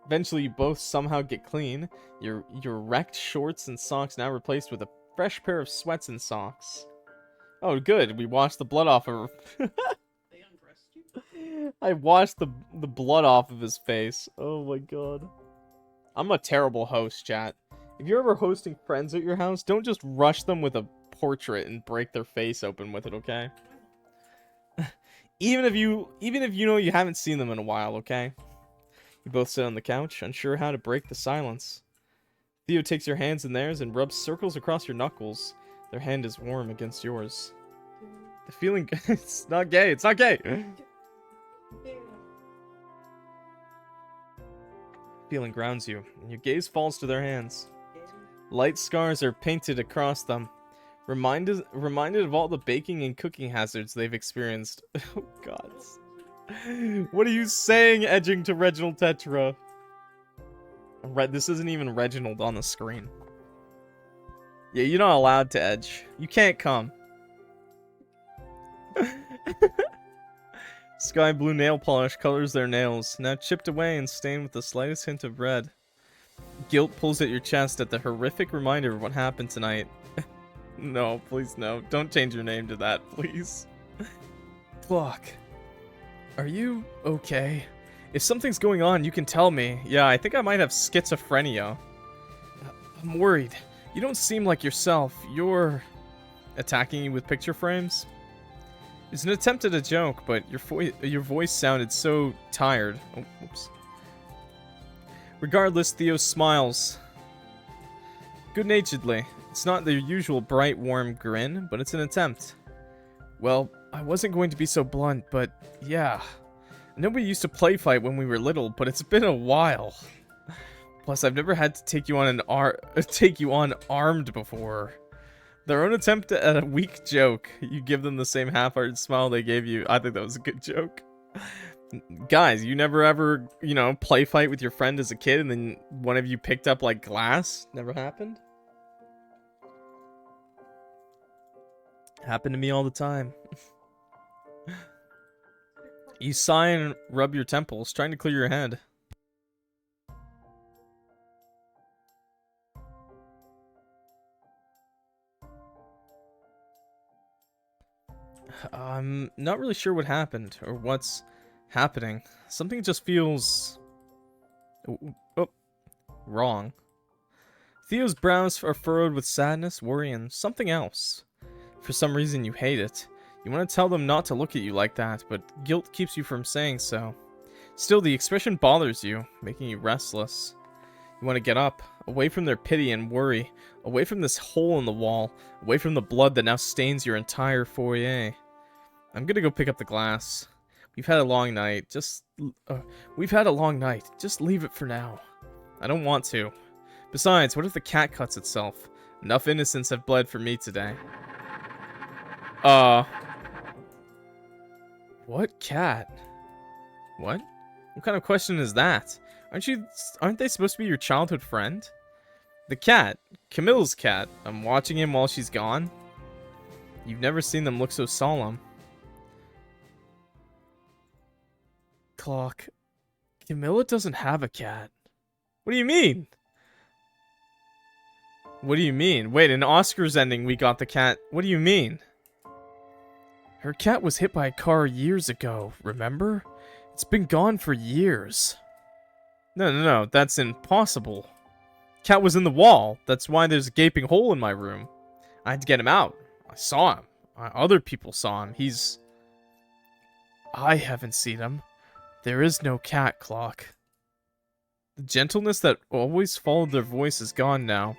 Eventually, you both somehow get clean. Your wrecked shorts and socks now replaced with a fresh pair of sweats and socks. Oh, good. We washed the blood off of... They undressed you? I washed the blood off of his face. Oh my god. I'm a terrible host, chat. If you're ever hosting friends at your house, don't just rush them with a portrait and break their face open with it, okay? even if you know you haven't seen them in a while, okay? You both sit on the couch, unsure how to break the silence. Theo takes your hands in theirs and rubs circles across your knuckles. Their hand is warm against yours. The feeling... It's not gay. It's not gay. Feeling grounds you, and your gaze falls to their hands. Light scars are painted across them. Reminded of all the baking and cooking hazards they've experienced. Oh, God. What are you saying, edging to Reginald Tetra? This isn't even Reginald on the screen. Yeah, you're not allowed to edge. You can't come. Sky blue nail polish colors their nails, now chipped away and stained with the slightest hint of red. Guilt pulls at your chest at the horrific reminder of what happened tonight. No, please no. Don't change your name to that, please. Clock. Are you okay? If something's going on, you can tell me. Yeah, I think I might have schizophrenia. I'm worried. You don't seem like yourself. You're... Attacking you with picture frames? It's an attempt at a joke, but your voice sounded so tired. Oh, whoops. Regardless, Theo smiles. Good-naturedly. It's not the usual bright, warm grin, but it's an attempt. Well, I wasn't going to be so blunt, but yeah. I know we used to play fight when we were little, but it's been a while. Plus, I've never had to take you on armed before. Their own attempt at a weak joke. You give them the same half-hearted smile they gave you. I think that was a good joke. Guys, you never ever, you know, play fight with your friend as a kid and then one of you picked up, like, glass? Never happened? Happened to me all the time. You sigh and rub your temples, trying to clear your head. I'm not really sure what happened or what's happening. Something just feels... wrong. Theo's brows are furrowed with sadness, worry, and something else. For some reason you hate it. You want to tell them not to look at you like that, but guilt keeps you from saying so. Still, the expression bothers you, making you restless. You want to get up, away from their pity and worry, away from this hole in the wall, away from the blood that now stains your entire foyer. I'm gonna go pick up the glass. We've had a long night. Just leave it for now. I don't want to. Besides, what if the cat cuts itself? Enough innocents have bled for me today. What cat? What? What kind of question is that? Aren't they supposed to be your childhood friend? The cat. Camille's cat. I'm watching him while she's gone. You've never seen them look so solemn. Clock. Camilla doesn't have a cat. What do you mean? What do you mean? Wait, in Oscar's ending we got the cat. What do you mean? Her cat was hit by a car years ago, remember? It's been gone for years. No, that's impossible. Cat was in the wall. That's why there's a gaping hole in my room. I had to get him out. I saw him. Other people saw him. I haven't seen him. There is no cat, Clock. The gentleness that always followed their voice is gone now.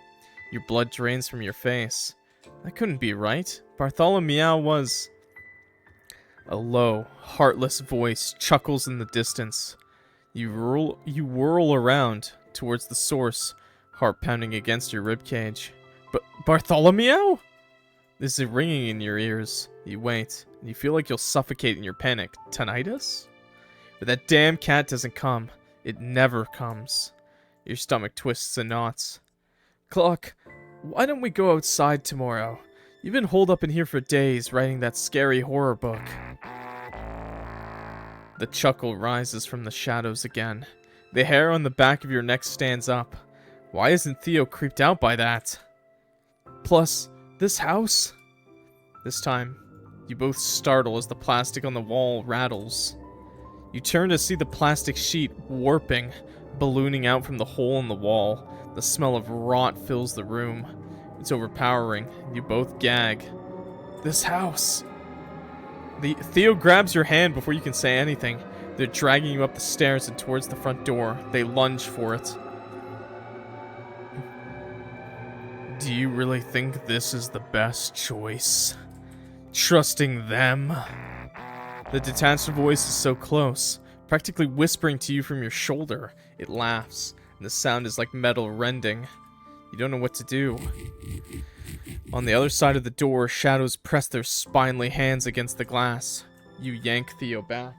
Your blood drains from your face. That couldn't be right. Bartholomew was... A low, heartless voice chuckles in the distance. You whirl around towards the source, heart pounding against your ribcage. But Bartholomew? There's a ringing in your ears. You wait, and you feel like you'll suffocate in your panic. Tinnitus? But that damn cat doesn't come. It never comes. Your stomach twists and knots. Clock, why don't we go outside tomorrow? You've been holed up in here for days writing that scary horror book. The chuckle rises from the shadows again. The hair on the back of your neck stands up. Why isn't Theo creeped out by that? Plus, this house? This time, you both startle as the plastic on the wall rattles. You turn to see the plastic sheet warping, ballooning out from the hole in the wall. The smell of rot fills the room. It's overpowering. You both gag. This house. Theo grabs your hand before you can say anything. They're dragging you up the stairs and towards the front door. They lunge for it. really think this is the best choice? Trusting them? The detached voice is so close, practically whispering to you from your shoulder. It laughs, and the sound is like metal rending. You don't know what to do. On the other side of the door, shadows press their spinely hands against the glass. You yank Theo back.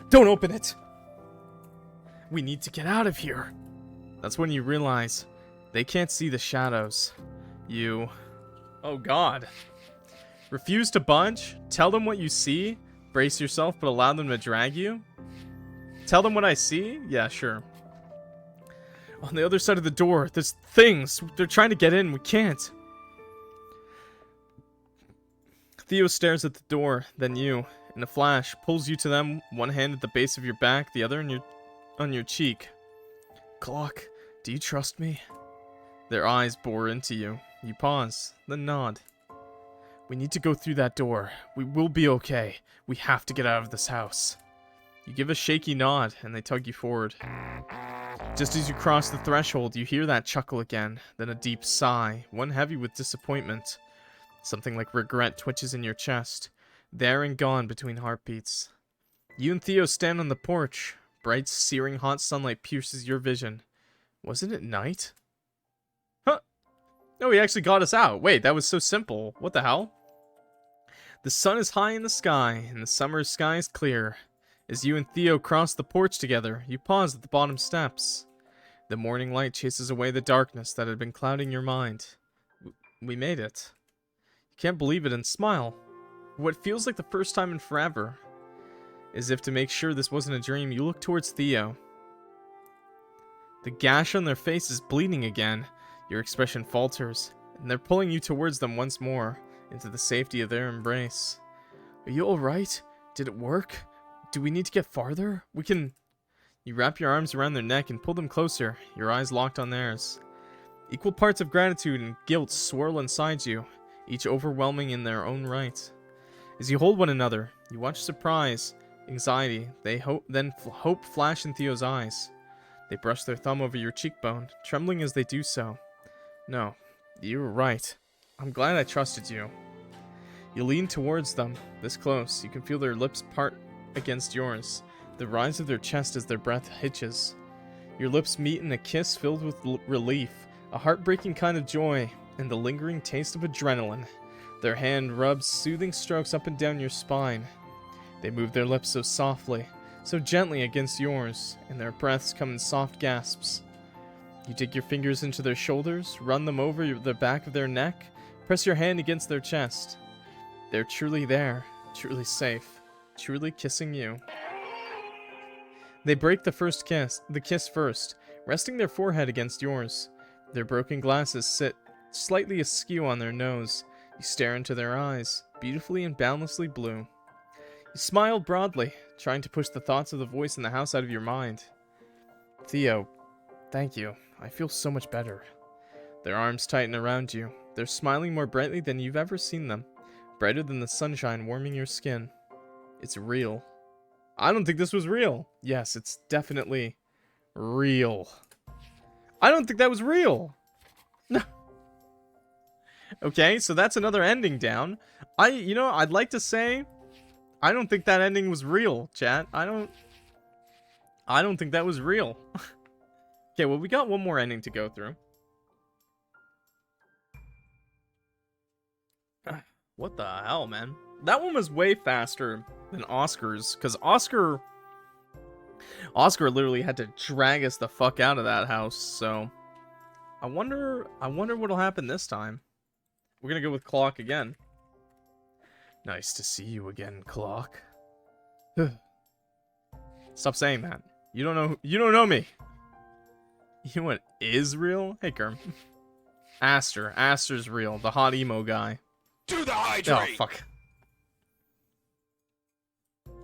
Don't open it! We need to get out of here. That's when you realize they can't see the shadows. You... Oh god. Refuse to budge? Tell them what you see? Brace yourself, but allow them to drag you? Tell them what I see? Yeah, sure. On the other side of the door, there's things. They're trying to get in. We can't. Theo stares at the door, then you, in a flash, pulls you to them, one hand at the base of your back, the other on your cheek. Clock, do you trust me? Their eyes bore into you. You pause, then nod. We need to go through that door. We will be okay. We have to get out of this house. You give a shaky nod, and they tug you forward. Just as you cross the threshold, you hear that chuckle again, then a deep sigh, one heavy with disappointment. Something like regret twitches in your chest, there and gone between heartbeats. You and Theo stand on the porch. Bright, searing hot sunlight pierces your vision. Wasn't it night? Huh. No, he actually got us out. Wait, that was so simple. What the hell? The sun is high in the sky, and the summer sky is clear. As you and Theo cross the porch together, you pause at the bottom steps. The morning light chases away the darkness that had been clouding your mind. We made it. You can't believe it and smile. What feels like the first time in forever. As if to make sure this wasn't a dream, you look towards Theo. The gash on their face is bleeding again. Your expression falters, and they're pulling you towards them once more, into the safety of their embrace. Are you alright? Did it work? Do we need to get farther? We can... You wrap your arms around their neck and pull them closer, your eyes locked on theirs. Equal parts of gratitude and guilt swirl inside you, each overwhelming in their own right. As you hold one another, you watch surprise, anxiety, hope flash in Theo's eyes. They brush their thumb over your cheekbone, trembling as they do so. No, you were right. I'm glad I trusted you. You lean towards them, this close. You can feel their lips part against yours, the rise of their chest as their breath hitches. Your lips meet in a kiss filled with relief, a heartbreaking kind of joy, and the lingering taste of adrenaline. Their hand rubs soothing strokes up and down your spine. They move their lips so softly, so gently against yours, and their breaths come in soft gasps. You dig your fingers into their shoulders, run them over the back of their neck, press your hand against their chest. They're truly there, truly safe, truly kissing you. They break the kiss first, resting their forehead against yours. Their broken glasses sit slightly askew on their nose. You stare into their eyes, beautifully and boundlessly blue. You smile broadly, trying to push the thoughts of the voice in the house out of your mind. Theo, thank you. I feel so much better. Their arms tighten around you. They're smiling more brightly than you've ever seen them. Brighter than the sunshine warming your skin. It's real. I don't think this was real. Yes, it's definitely real. I don't think that was real. No. Okay, so that's another ending down. I'd like to say I don't think that ending was real, chat. I don't think that was real. Okay, well, we got one more ending to go through. What the hell, man? That one was way faster than Oscar's, because Oscar literally had to drag us the fuck out of that house, so I wonder what'll happen this time. We're gonna go with Clock again. Nice to see you again, Clock. Stop saying that. You don't know me. You know what is real? Hey, Kerm. Aster's real. The hot emo guy. To the hydrate! Oh, fuck.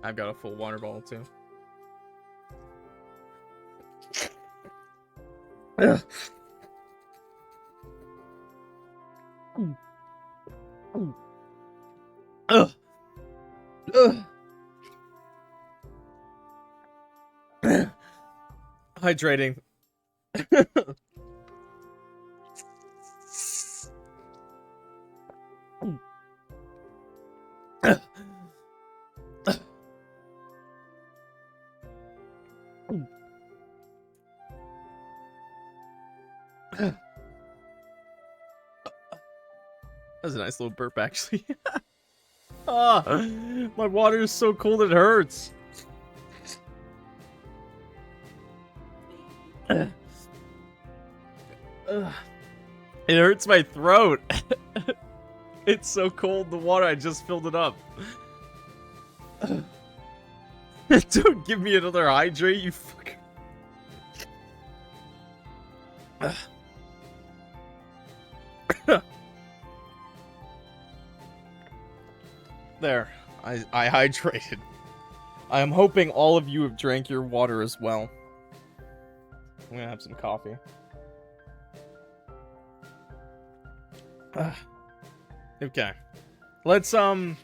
I've got a full water bottle, too. Ugh. Ugh. Ugh. Hydrating. was a nice little burp, actually. Ah, my water is so cold it hurts. It hurts my throat. It's so cold, the water, I just filled it up. Don't give me another hydrate, you fucker. There, I hydrated. I am hoping all of you have drank your water as well. I'm gonna have some coffee. Okay. Let's, yeah,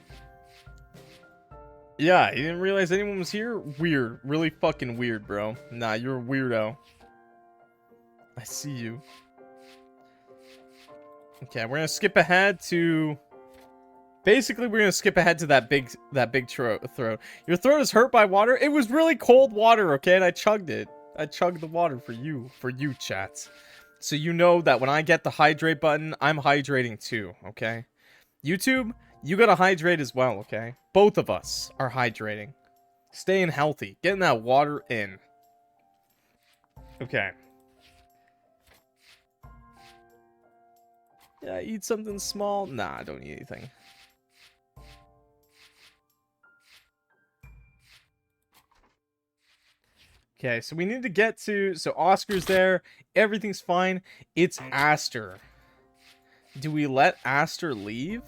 you didn't realize anyone was here? Weird. Really fucking weird, bro. Nah, you're a weirdo. I see you. Okay, we're gonna skip ahead to... Basically, we're gonna skip ahead to that big throat. Your throat is hurt by water? It was really cold water, okay? And I chugged it. I chugged the water for you, chat. So you know that when I get the hydrate button, I'm hydrating too, okay? YouTube, you gotta hydrate as well, okay? Both of us are hydrating. Staying healthy. Getting that water in. Okay. Yeah, eat something small? Nah, don't eat anything. Okay, so we need to get to... So Oscar's there. Everything's fine. It's Aster. Do we let Aster leave?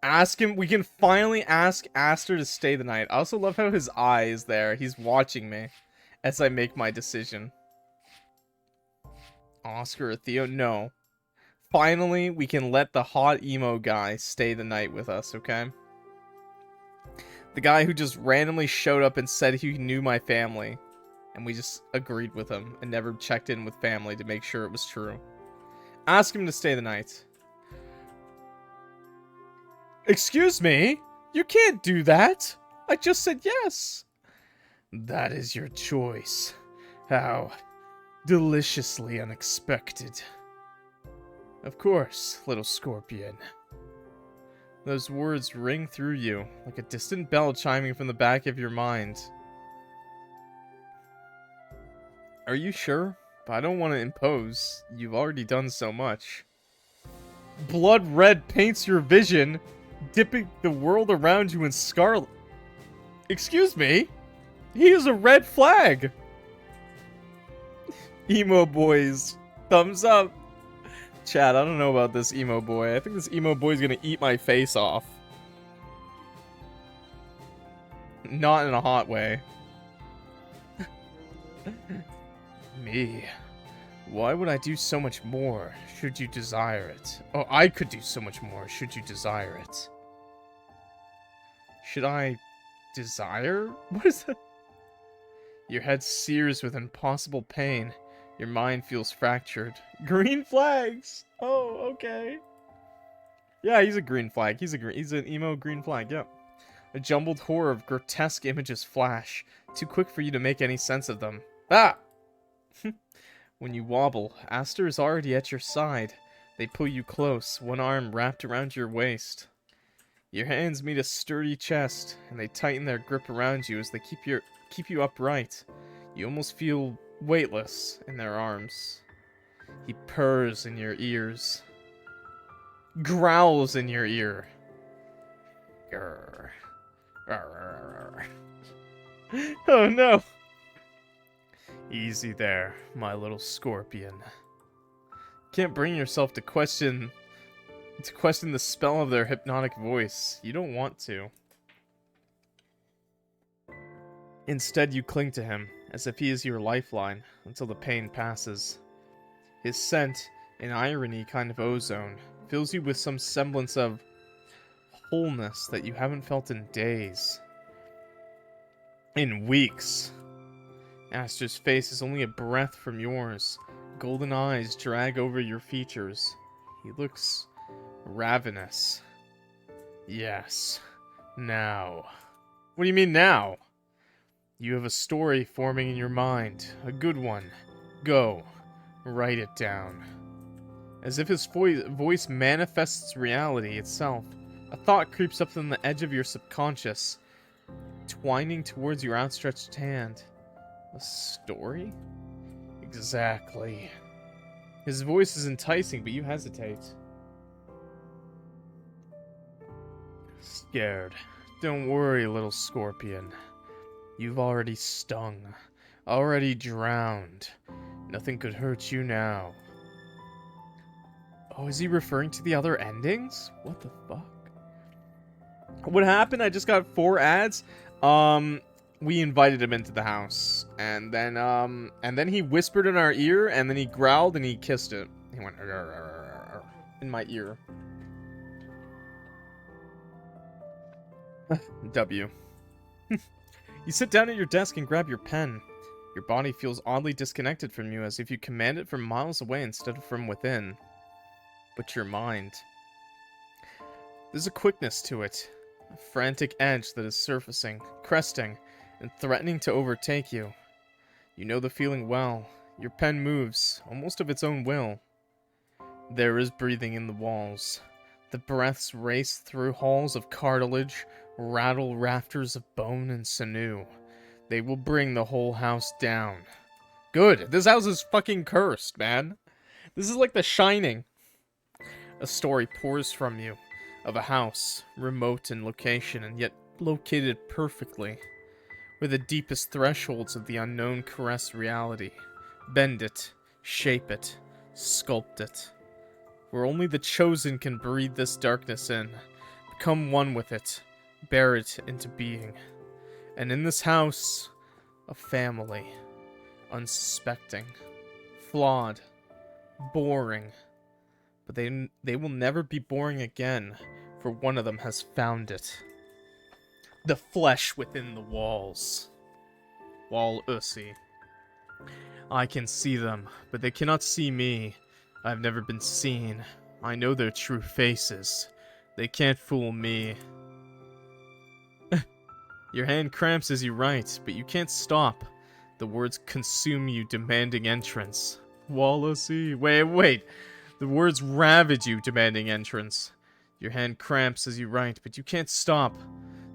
Ask him. We can finally ask Aster to stay the night. I also love how his eye is there. He's watching me as I make my decision. Oscar or Theo? No. Finally, we can let the hot emo guy stay the night with us, okay? The guy who just randomly showed up and said he knew my family. And we just agreed with him and never checked in with family to make sure it was true. Ask him to stay the night. Excuse me? You can't do that. I just said yes. That is your choice. How deliciously unexpected. Of course, little scorpion. Those words ring through you, like a distant bell chiming from the back of your mind. Are you sure? But I don't want to impose. You've already done so much. Blood red paints your vision, dipping the world around you in scarlet. Excuse me? He is a red flag! Emo boys. Thumbs up. Chat, I don't know about this emo boy. I think this emo boy is gonna eat my face off. Not in a hot way. Me? Why would I do so much more, should you desire it? Oh, I could do so much more, should you desire it. Should I desire? What is that? Your head sears with impossible pain. Your mind feels fractured. Green flags! Oh, okay. Yeah, he's a green flag. He's an emo green flag, yeah. A jumbled horror of grotesque images flash. Too quick for you to make any sense of them. Ah! When you wobble, Aster is already at your side. They pull you close, one arm wrapped around your waist. Your hands meet a sturdy chest, and they tighten their grip around you as they keep you upright. You almost feel weightless in their arms. He purrs in your ears. Growls in your ear. Grr. Oh no! Easy there, my little scorpion. Can't bring yourself to question the spell of their hypnotic voice. You don't want to. Instead, you cling to him, as if he is your lifeline, until the pain passes. His scent, an irony kind of ozone, fills you with some semblance of wholeness that you haven't felt in days. In weeks. Aster's face is only a breath from yours. Golden eyes drag over your features. He looks ravenous. Yes. Now. What do you mean now? You have a story forming in your mind. A good one. Go. Write it down. As if his voice manifests reality itself. A thought creeps up from the edge of your subconscious, twining towards your outstretched hand. A story? Exactly. His voice is enticing, but you hesitate. Scared. Don't worry, little scorpion. You've already stung. Already drowned. Nothing could hurt you now. Oh, is he referring to the other endings? What the fuck? What happened? I just got 4 ads. We invited him into the house, and then he whispered in our ear, and then he growled and he kissed it. He went in my ear. W. You sit down at your desk and grab your pen. Your body feels oddly disconnected from you, as if you command it from miles away instead of from within. But your mind. There's a quickness to it, a frantic edge that is surfacing, cresting, and threatening to overtake you. You know the feeling well. Your pen moves, almost of its own will. There is breathing in the walls. The breaths race through halls of cartilage, rattle rafters of bone and sinew. They will bring the whole house down. Good. This house is fucking cursed, man. This is like The Shining. A story pours from you, of a house, remote in location and yet located perfectly, where the deepest thresholds of the unknown caress reality. Bend it, shape it, sculpt it. Where only the chosen can breathe this darkness in, become one with it, bear it into being. And in this house, a family, unsuspecting, flawed, boring. But they will never be boring again, for one of them has found it. The flesh within the walls. Wall Ussi. I can see them, but they cannot see me. I've never been seen. I know their true faces. They can't fool me. Your hand cramps as you write, but you can't stop. The words consume you, demanding entrance. Wallacey. Wait. The words ravage you, demanding entrance. Your hand cramps as you write, but you can't stop.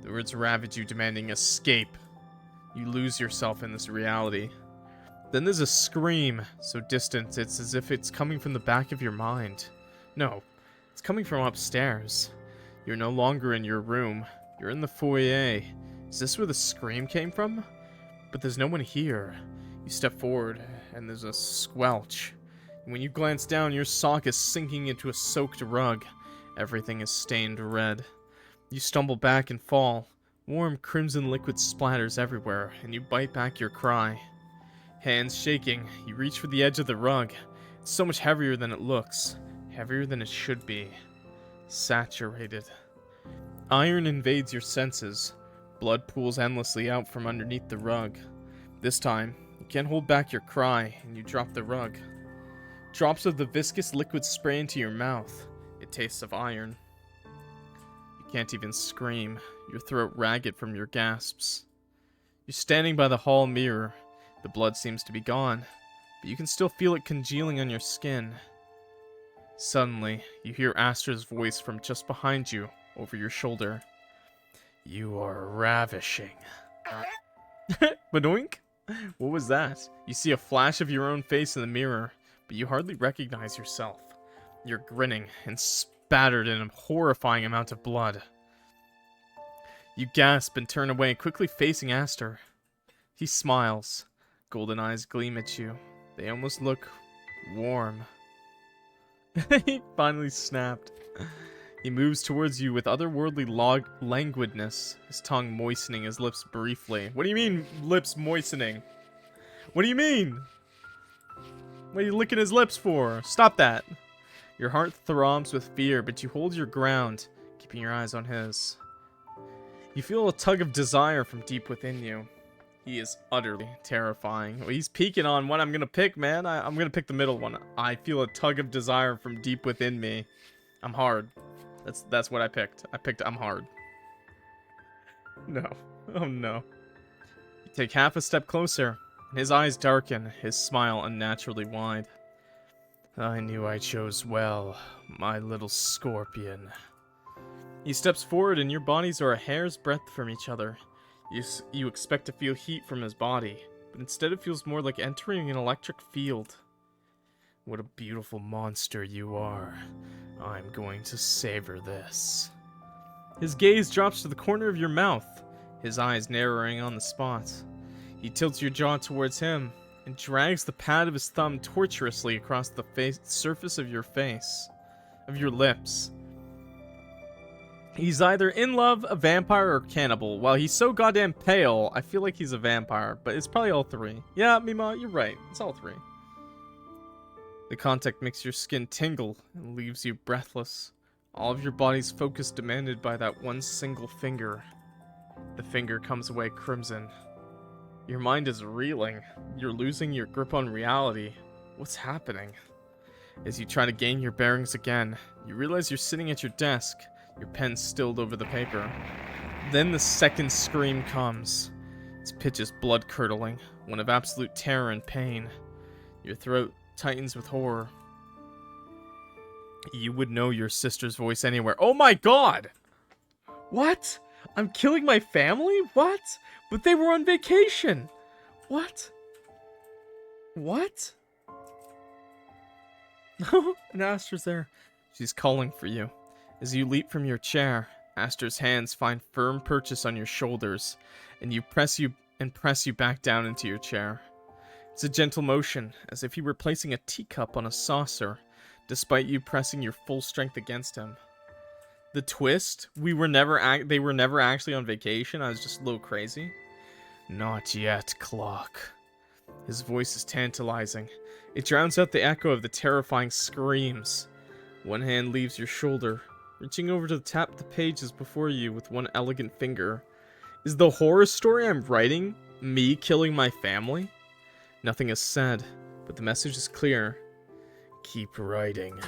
The words ravage you, demanding escape. You lose yourself in this reality. Then there's a scream, so distant it's as if it's coming from the back of your mind. No, it's coming from upstairs. You're no longer in your room. You're in the foyer. Is this where the scream came from? But there's no one here. You step forward, and there's a squelch. When you glance down, your sock is sinking into a soaked rug. Everything is stained red. You stumble back and fall. Warm crimson liquid splatters everywhere, and you bite back your cry. Hands shaking, you reach for the edge of the rug. It's so much heavier than it looks. Heavier than it should be. Saturated. Iron invades your senses. Blood pools endlessly out from underneath the rug. This time, you can't hold back your cry, and you drop the rug. Drops of the viscous liquid spray into your mouth. It tastes of iron. You can't even scream, your throat ragged from your gasps. You're standing by the hall mirror. The blood seems to be gone, but you can still feel it congealing on your skin. Suddenly, you hear Aster's voice from just behind you, over your shoulder. You are ravishing. Badoink? What was that? You see a flash of your own face in the mirror, but you hardly recognize yourself. You're grinning and spattered in a horrifying amount of blood. You gasp and turn away, quickly facing Aster. He smiles. Golden eyes gleam at you. They almost look warm. He finally snapped. He moves towards you with otherworldly languidness, his tongue moistening his lips briefly. What do you mean, lips moistening? What do you mean? What are you licking his lips for? Stop that. Your heart throbs with fear, but you hold your ground, keeping your eyes on his. You feel a tug of desire from deep within you. He is utterly terrifying. Well, he's peeking on what I'm gonna pick, man. I'm gonna pick the middle one. I feel a tug of desire from deep within me. I'm hard. That's what I picked. I picked I'm hard. No. Oh no. You take half a step closer, and his eyes darken, his smile unnaturally wide. I knew I chose well, my little scorpion. He steps forward and your bodies are a hair's breadth from each other. You expect to feel heat from his body, but instead it feels more like entering an electric field. What a beautiful monster you are. I'm going to savor this. His gaze drops to the corner of your mouth, his eyes narrowing on the spot. He tilts your jaw towards him and drags the pad of his thumb tortuously across the surface of your lips. He's either in love, a vampire, or cannibal. While he's so goddamn pale, I feel like he's a vampire, but it's probably all three. Yeah, Mima, you're right. It's all three. The contact makes your skin tingle and leaves you breathless. All of your body's focus demanded by that one single finger. The finger comes away crimson. Your mind is reeling. You're losing your grip on reality. What's happening? As you try to gain your bearings again, you realize you're sitting at your desk, your pen stilled over the paper. Then the second scream comes. Its pitch is blood-curdling, one of absolute terror and pain. Your throat tightens with horror. You would know your sister's voice anywhere. Oh my god! What? I'm killing my family? What? But they were on vacation! What? What? No, and Aster's there. She's calling for you. As you leap from your chair, Aster's hands find firm purchase on your shoulders, and press you back down into your chair. It's a gentle motion, as if he were placing a teacup on a saucer, despite you pressing your full strength against him. The twist, they were never actually on vacation. I was just a little crazy. Not yet, Clock. His voice is tantalizing. It drowns out the echo of the terrifying screams. One hand leaves your shoulder, reaching over to tap the pages before you with one elegant finger. Is the horror story I'm writing me killing my family? Nothing is said, but the message is clear. Keep writing.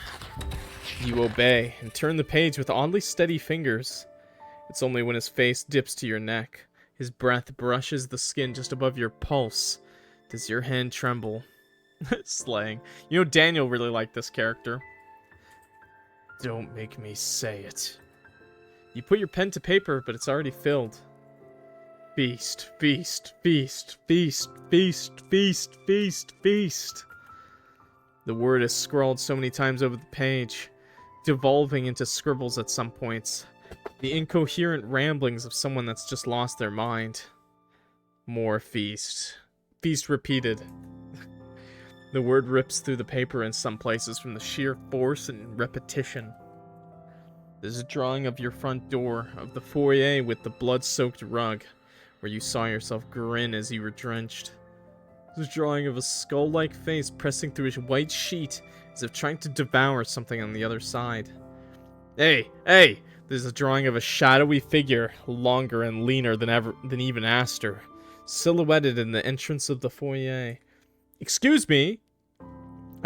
You obey and turn the page with oddly steady fingers. It's only when his face dips to your neck, his breath brushes the skin just above your pulse, does your hand tremble. Slaying. You know Daniel really liked this character. Don't make me say it. You put your pen to paper, but it's already filled. Feast, feast, feast, feast, feast, feast, feast, feast. The word is scrawled so many times over the page, devolving into scribbles at some points. The incoherent ramblings of someone that's just lost their mind. More feast. Feast repeated. The word rips through the paper in some places from the sheer force and repetition. There's a drawing of your front door, of the foyer with the blood-soaked rug, where you saw yourself grin as you were drenched. There's a drawing of a skull-like face pressing through a white sheet, as if trying to devour something on the other side. Hey! There's a drawing of a shadowy figure, longer and leaner than even Aster, silhouetted in the entrance of the foyer. Excuse me!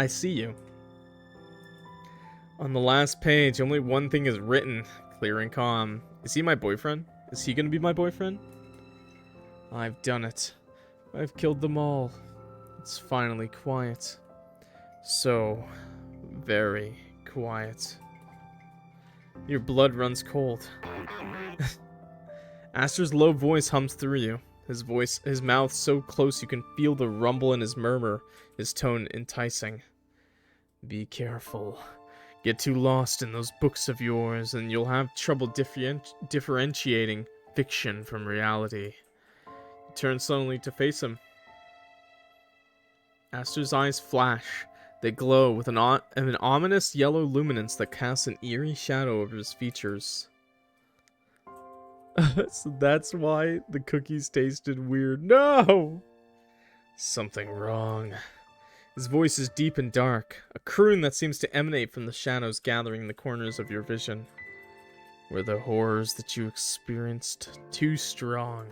I see you. On the last page, only one thing is written, clear and calm. Is he my boyfriend? Is he gonna be my boyfriend? I've done it. I've killed them all. It's finally quiet. So very quiet. Your blood runs cold. Aster's low voice hums through you. His mouth so close you can feel the rumble in his murmur, his tone enticing. Be careful. Get too lost in those books of yours, and you'll have trouble differentiating fiction from reality. You turn suddenly to face him. Aster's eyes flash. They glow with an ominous yellow luminance that casts an eerie shadow over his features. So that's why the cookies tasted weird. No! Something wrong. His voice is deep and dark, a croon that seems to emanate from the shadows gathering in the corners of your vision. Were the horrors that you experienced too strong?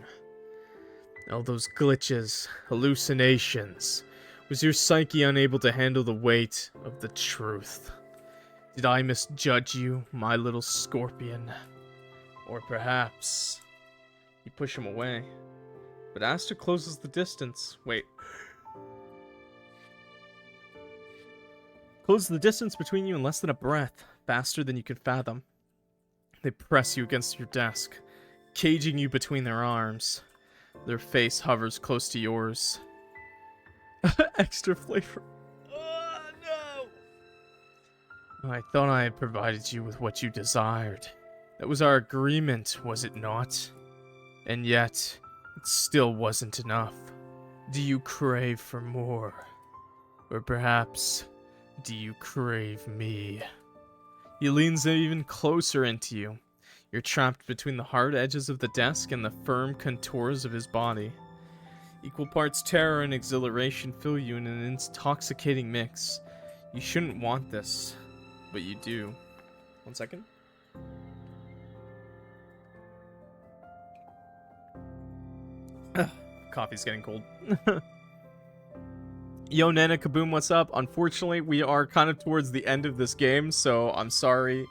All those glitches, hallucinations. Was your psyche unable to handle the weight of the truth? Did I misjudge you, my little scorpion? Or perhaps... You push him away. But Aster closes the distance. Wait. Close the distance between you in less than a breath, faster than you can fathom. They press you against your desk, caging you between their arms. Their face hovers close to yours. Extra flavor. Oh, no! I thought I had provided you with what you desired. That was our agreement, was it not? And yet, it still wasn't enough. Do you crave for more? Or perhaps, do you crave me? He leans even closer into you. You're trapped between the hard edges of the desk and the firm contours of his body. Equal parts terror and exhilaration fill you in an intoxicating mix. You shouldn't want this, but you do. 1 second. Coffee's getting cold. Yo, Nana Kaboom, what's up? Unfortunately, we are kind of towards the end of this game, so I'm sorry.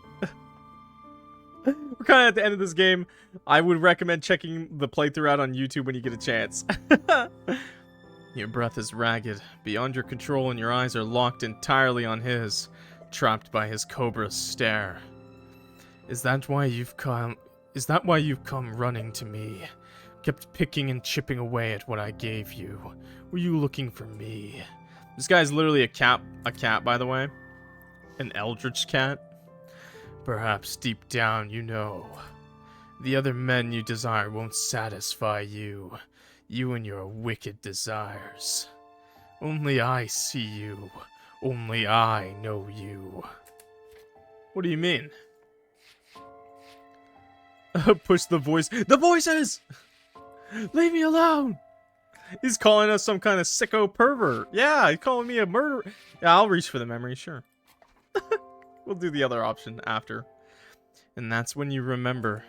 We're kind of at the end of this game. I would recommend checking the playthrough out on YouTube when you get a chance. Your breath is ragged, beyond your control, and your eyes are locked entirely on his, trapped by his cobra stare. Is that why you've come running to me? Kept picking and chipping away at what I gave you. Were you looking for me? This guy's literally a cat, by the way. An Eldritch cat. Perhaps deep down you know. The other men you desire won't satisfy you. You and your wicked desires. Only I see you. Only I know you. What do you mean? Push the voice. The voices! Leave me alone! He's calling us some kind of sicko pervert. Yeah, he's calling me a murderer. Yeah, I'll reach for the memory, sure. We'll do the other option after. And that's when you remember.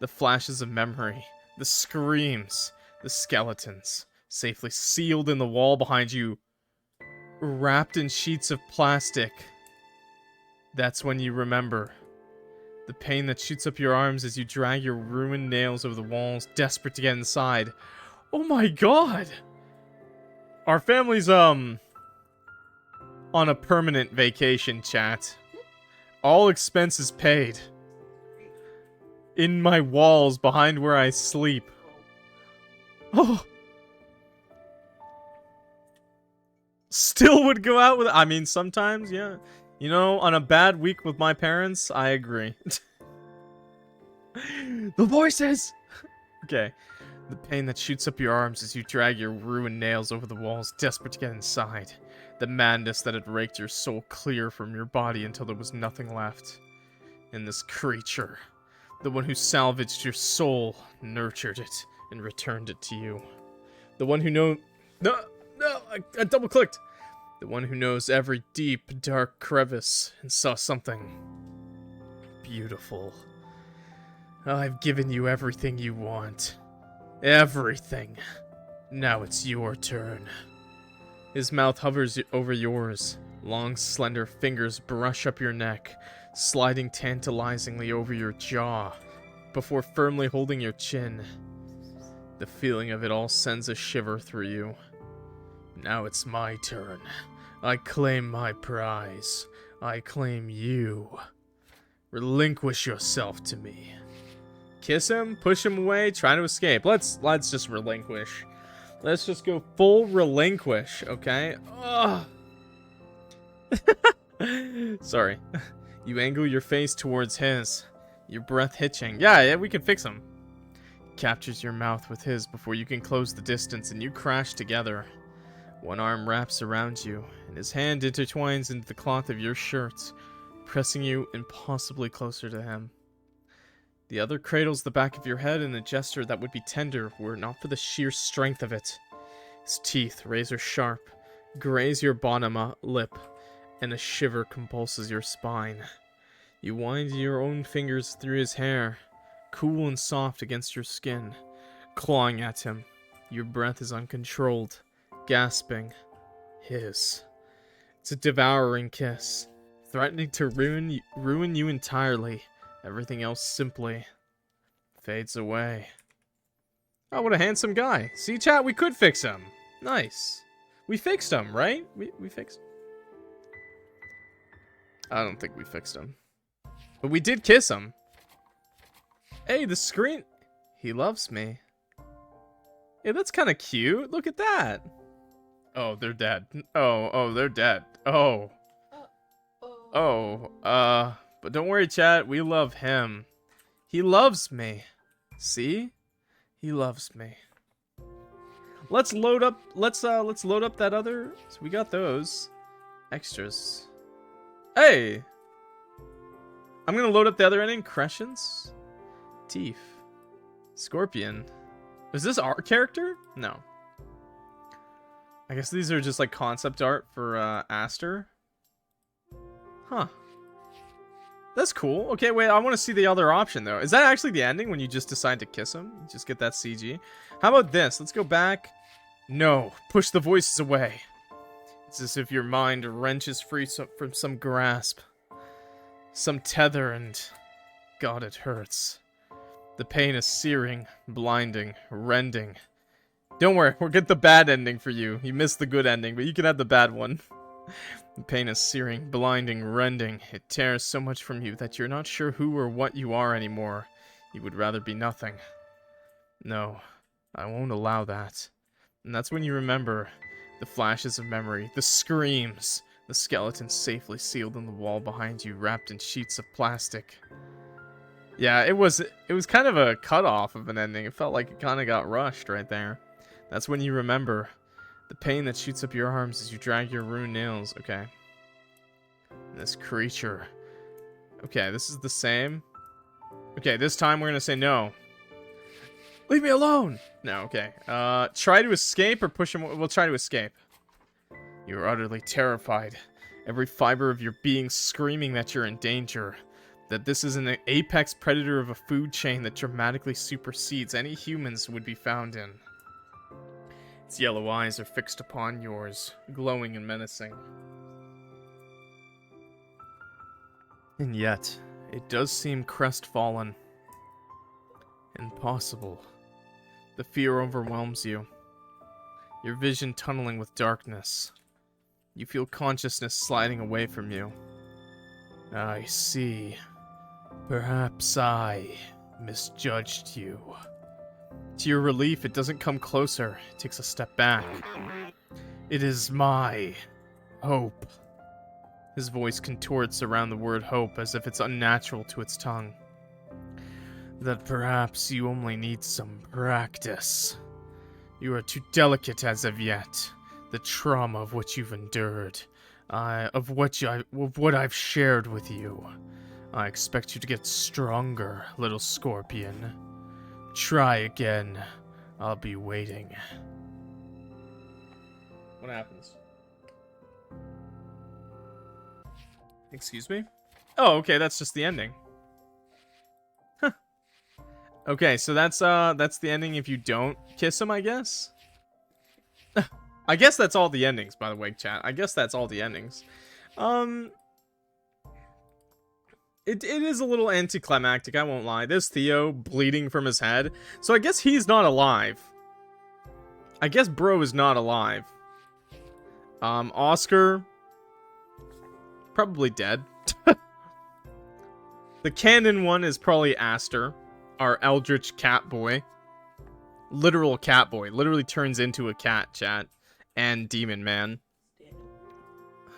The flashes of memory. The screams. The skeletons. Safely sealed in the wall behind you. Wrapped in sheets of plastic. That's when you remember. The pain that shoots up your arms as you drag your ruined nails over the walls, desperate to get inside. Oh my god! Our family's, on a permanent vacation, chat. All expenses paid. In my walls, behind where I sleep. Oh! Still would go out with... I mean, sometimes, yeah. You know, on a bad week with my parents, I agree. The voices! Okay. The pain that shoots up your arms as you drag your ruined nails over the walls, desperate to get inside. The madness that had raked your soul clear from your body until there was nothing left. And this creature, the one who salvaged your soul, nurtured it, and returned it to you. The one who knows... No, I double-clicked! The one who knows every deep, dark crevice and saw something beautiful. I've given you everything you want. Everything. Now it's your turn. His mouth hovers over yours. Long, slender fingers brush up your neck, sliding tantalizingly over your jaw, before firmly holding your chin. The feeling of it all sends a shiver through you. Now it's my turn. I claim my prize. I claim you. Relinquish yourself to me. Kiss him, push him away, try to escape. Let's just relinquish. Let's just go full relinquish, okay? Ugh. Sorry. You angle your face towards his, your breath hitching. Yeah, we can fix him. Captures your mouth with his before you can close the distance, and you crash together. One arm wraps around you, and his hand intertwines into the cloth of your shirt, pressing you impossibly closer to him. The other cradles the back of your head in a gesture that would be tender were it not for the sheer strength of it. His teeth, razor sharp, graze your bottom lip, and a shiver compulses your spine. You wind your own fingers through his hair, cool and soft against your skin, clawing at him. Your breath is uncontrolled, gasping. His. It's a devouring kiss, threatening to ruin you entirely. Everything else simply fades away. Oh, what a handsome guy. See, chat, we could fix him. Nice. We fixed him, right? We fixed him. I don't think we fixed him. But we did kiss him. Hey, the screen. He loves me. Hey, that's kind of cute. Look at that. Oh, they're dead. Oh, they're dead. Oh. But don't worry, chat. We love him. He loves me. See? He loves me. Let's load up. Let's load up that other. So we got those extras. Hey. I'm gonna load up the other ending. Crescents. Teeth. Scorpion. Is this our character? No. I guess these are just like concept art for Aster. Huh. That's cool. Okay, wait, I want to see the other option though. Is that actually the ending when you just decide to kiss him? You just get that CG. How about this? Let's go back. No. Push the voices away. It's as if your mind wrenches free from some grasp. Some tether and... God, it hurts. The pain is searing, blinding, rending. Don't worry, we'll get the bad ending for you. You missed the good ending, but you can have the bad one. The pain is searing, blinding, rending. It tears so much from you that you're not sure who or what you are anymore. You would rather be nothing. No, I won't allow that. And that's when you remember the flashes of memory, the screams, the skeleton safely sealed in the wall behind you, wrapped in sheets of plastic. Yeah, it was kind of a cutoff of an ending. It felt like it kind of got rushed right there. That's when you remember the pain that shoots up your arms as you drag your ruined nails. Okay. This creature. Okay, this is the same. Okay, this time we're gonna say no. Leave me alone! No, okay. Try to escape or push him. We'll try to escape. You are utterly terrified. Every fiber of your being screaming that you're in danger. That this is an apex predator of a food chain that dramatically supersedes any humans would be found in. Its yellow eyes are fixed upon yours, glowing and menacing. And yet, it does seem crestfallen. Impossible. The fear overwhelms you. Your vision tunneling with darkness. You feel consciousness sliding away from you. I see. Perhaps I misjudged you. To your relief, it doesn't come closer. It takes a step back. It is my hope. His voice contorts around the word hope as if it's unnatural to its tongue. That perhaps you only need some practice. You are too delicate as of yet. The trauma of what you've endured. Of what I've shared with you. I expect you to get stronger, little scorpion. Try again. I'll be waiting. What happens? Excuse me? Oh, okay, that's just the ending. Huh. Okay, so that's the ending if you don't kiss him, I guess? I guess that's all the endings, by the way, chat. I guess that's all the endings. It is a little anticlimactic, I won't lie. There's Theo bleeding from his head. So I guess he's not alive. I guess bro is not alive. Oscar... probably dead. The canon one is probably Aster. Our Eldritch cat boy. Literal cat boy. Literally turns into a cat, chat. And Demon Man.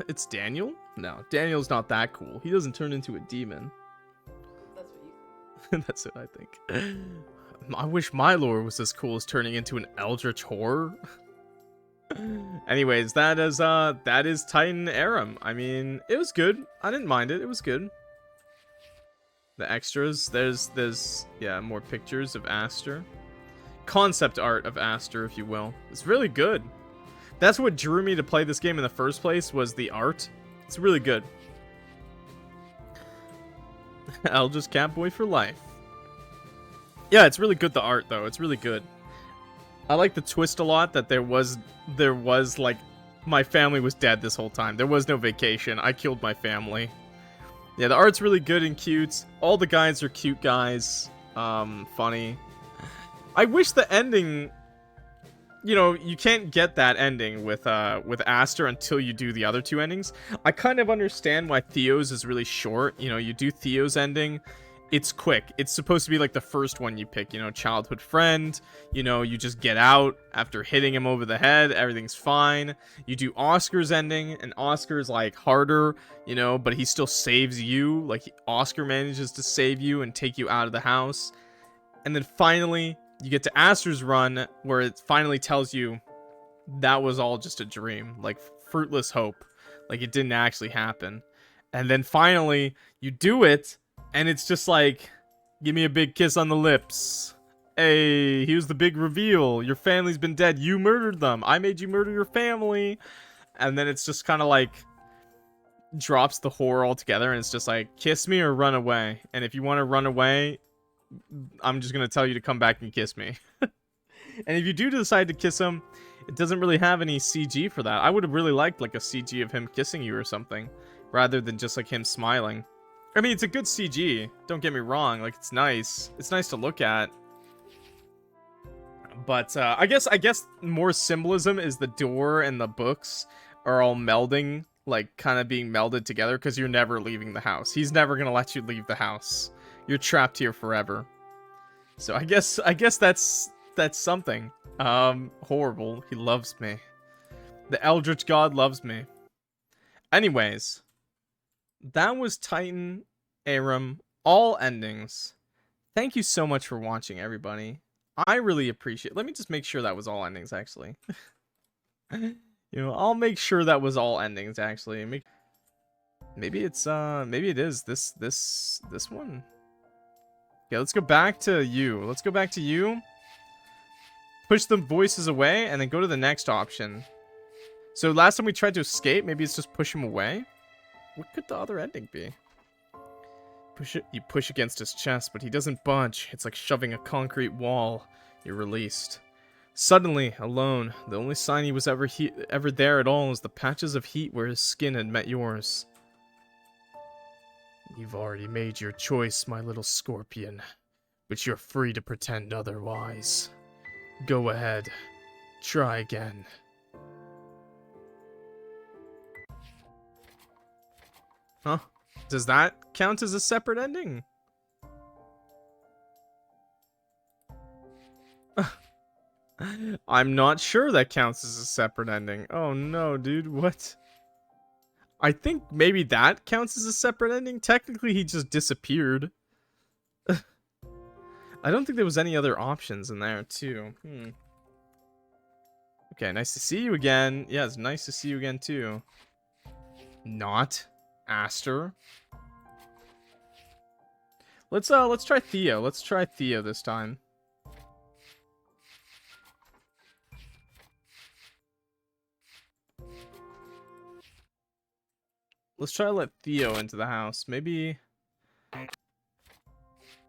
It's Daniel? No, Daniel's not that cool. He doesn't turn into a demon. That's what you think. That's what I think. I wish my lore was as cool as turning into an Eldritch horror. Anyways, that is Titan Arum. I mean, it was good. I didn't mind it. It was good. The extras, there's yeah, more pictures of Aster. Concept art of Aster, if you will. It's really good. That's what drew me to play this game in the first place, was the art. It's really good. Eldritch Catboy for life. Yeah, it's really good, the art, though. It's really good. I like the twist a lot that there was like, my family was dead this whole time. There was no vacation. I killed my family. Yeah, the art's really good and cute. All the guys are cute guys. Funny. I wish the ending... you know, you can't get that ending with Aster until you do the other two endings. I kind of understand why Theo's is really short. You know, you do Theo's ending, it's quick. It's supposed to be like the first one you pick, you know, childhood friend. You know, you just get out after hitting him over the head, everything's fine. You do Oscar's ending, and Oscar's like harder, you know, but he still saves you. Like Oscar manages to save you and take you out of the house. And then finally, you get to Aster's run, where it finally tells you that was all just a dream, like fruitless hope, like it didn't actually happen. And then finally, you do it, and it's just like, give me a big kiss on the lips. Hey, here's the big reveal. Your family's been dead. You murdered them. I made you murder your family. And then it's just kind of like, drops the horror altogether, and it's just like, kiss me or run away. And if you want to run away, I'm just gonna tell you to come back and kiss me. And if you do decide to kiss him, it doesn't really have any CG for that. I would have really liked like a CG of him kissing you or something, rather than just like him smiling. I mean, it's a good CG, don't get me wrong, like it's nice to look at. But I guess more symbolism is the door and the books are all melding, like kind of being melded together, because you're never leaving the house. He's never gonna let you leave the house. You're trapped here forever. So I guess that's something. Horrible. He loves me. The Eldritch God loves me. Anyways, that was Titan, Arum, all endings. Thank you so much for watching, everybody. I really appreciate. Let me just make sure that was all endings, actually. You know, I'll make sure that was all endings, actually. Maybe it's maybe it is this one. Yeah, let's go back to you. Let's go back to you. Push the voices away, and then go to the next option. So last time we tried to escape, maybe it's just push him away? What could the other ending be? You push against his chest, but he doesn't budge. It's like shoving a concrete wall. You're released. Suddenly, alone, the only sign he was ever there at all is the patches of heat where his skin had met yours. You've already made your choice, my little scorpion, but you're free to pretend otherwise. Go ahead. Try again. Huh? Does that count as a separate ending? I'm not sure that counts as a separate ending. Oh no, dude, what? I think maybe that counts as a separate ending. Technically, he just disappeared. I don't think there was any other options in there, too. Okay, nice to see you again. Yeah, it's nice to see you again, too. Not Aster. Let's try Theo. Let's try Theo this time. Let's try to let Theo into the house. Maybe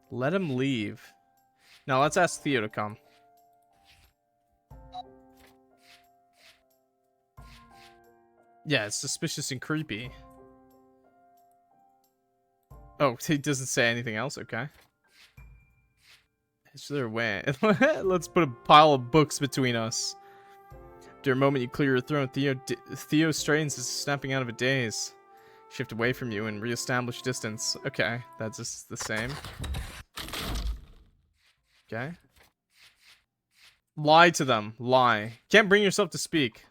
let him leave. Now let's ask Theo to come. Yeah, it's suspicious and creepy. Oh, he doesn't say anything else? Okay. Is there a way? Let's put a pile of books between us. After a moment, you clear your throat. Theo straightens as snapping out of a daze. Shift away from you and reestablish distance. Okay, that's just the same. Okay. Lie to them. Lie. Can't bring yourself to speak.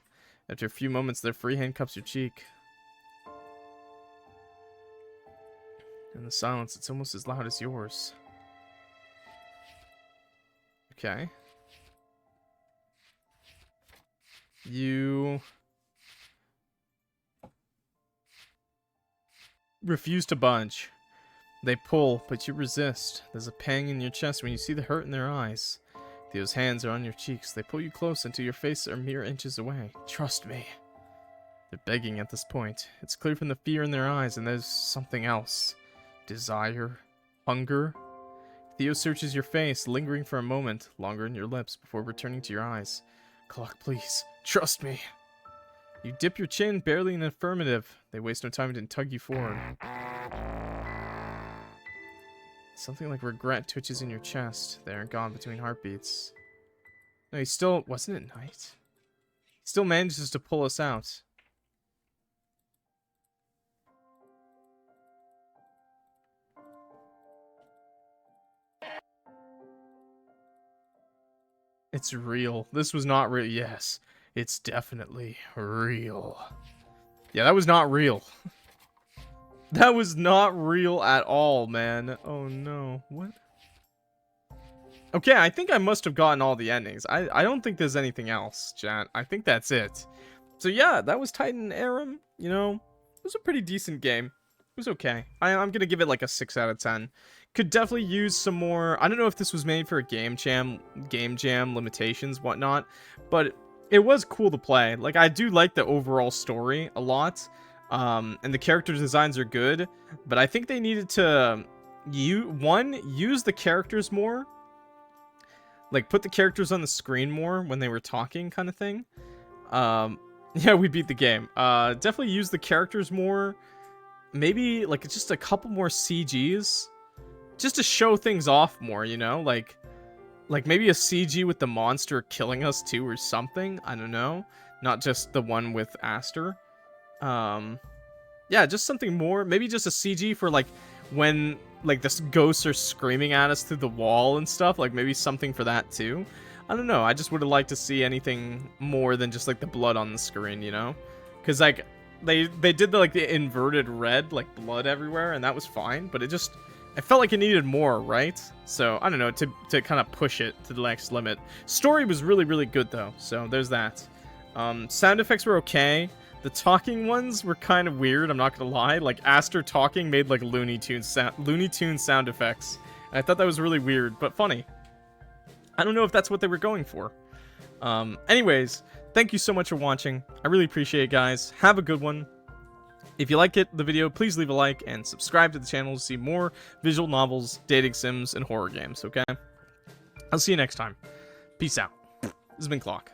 After a few moments, their free hand cups your cheek. In the silence, it's almost as loud as yours. Okay. You refuse to budge. They pull, but you resist. There's a pang in your chest when you see the hurt in their eyes. Theo's hands are on your cheeks. They pull you close until your face are mere inches away. Trust me. They're begging at this point. It's clear from the fear in their eyes, and there's something else. Desire. Hunger. Theo searches your face, lingering for a moment, longer in your lips, before returning to your eyes. Clock, please. Trust me. You dip your chin, barely an affirmative. They waste no time and tug you forward. Something like regret twitches in your chest. There and gone between heartbeats. No, he still... Wasn't it night? He still manages to pull us out. It's real. This was not real. Yes, it's definitely real. Yeah, that was not real. That was not real at all, man. Oh no. What? Okay, I think I must have gotten all the endings. I don't think there's anything else, chat. I think that's it. So yeah, that was Titan Arum. You know, it was a pretty decent game. It was okay. I'm gonna give it like a 6 out of 10. Could definitely use some more. I don't know if this was made for a game jam limitations, whatnot, but it was cool to play. Like, I do like the overall story a lot, and the character designs are good, but I think they needed to use the characters more. Like, put the characters on the screen more when they were talking, kind of thing. Yeah, we beat the game. Definitely use the characters more. Maybe, like, just a couple more CGs. Just to show things off more, you know? Like maybe a CG with the monster killing us, too, or something. I don't know. Not just the one with Aster. Yeah, just something more. Maybe just a CG for, like, when... like, the ghosts are screaming at us through the wall and stuff. Like, maybe something for that, too. I don't know. I just would have liked to see anything more than just, like, the blood on the screen, you know? Because, like, they did, the inverted red, like, blood everywhere, and that was fine. But it just... I felt like it needed more, right? So, I don't know, to kind of push it to the next limit. Story was really, really good, though. So, there's that. Sound effects were okay. The talking ones were kind of weird, I'm not gonna lie. Like, Aster talking made, like, Looney Tunes sound effects. And I thought that was really weird, but funny. I don't know if that's what they were going for. Anyways, thank you so much for watching. I really appreciate it, guys. Have a good one. If you like the video, please leave a like and subscribe to the channel to see more visual novels, dating sims, and horror games, okay? I'll see you next time. Peace out. This has been Clock.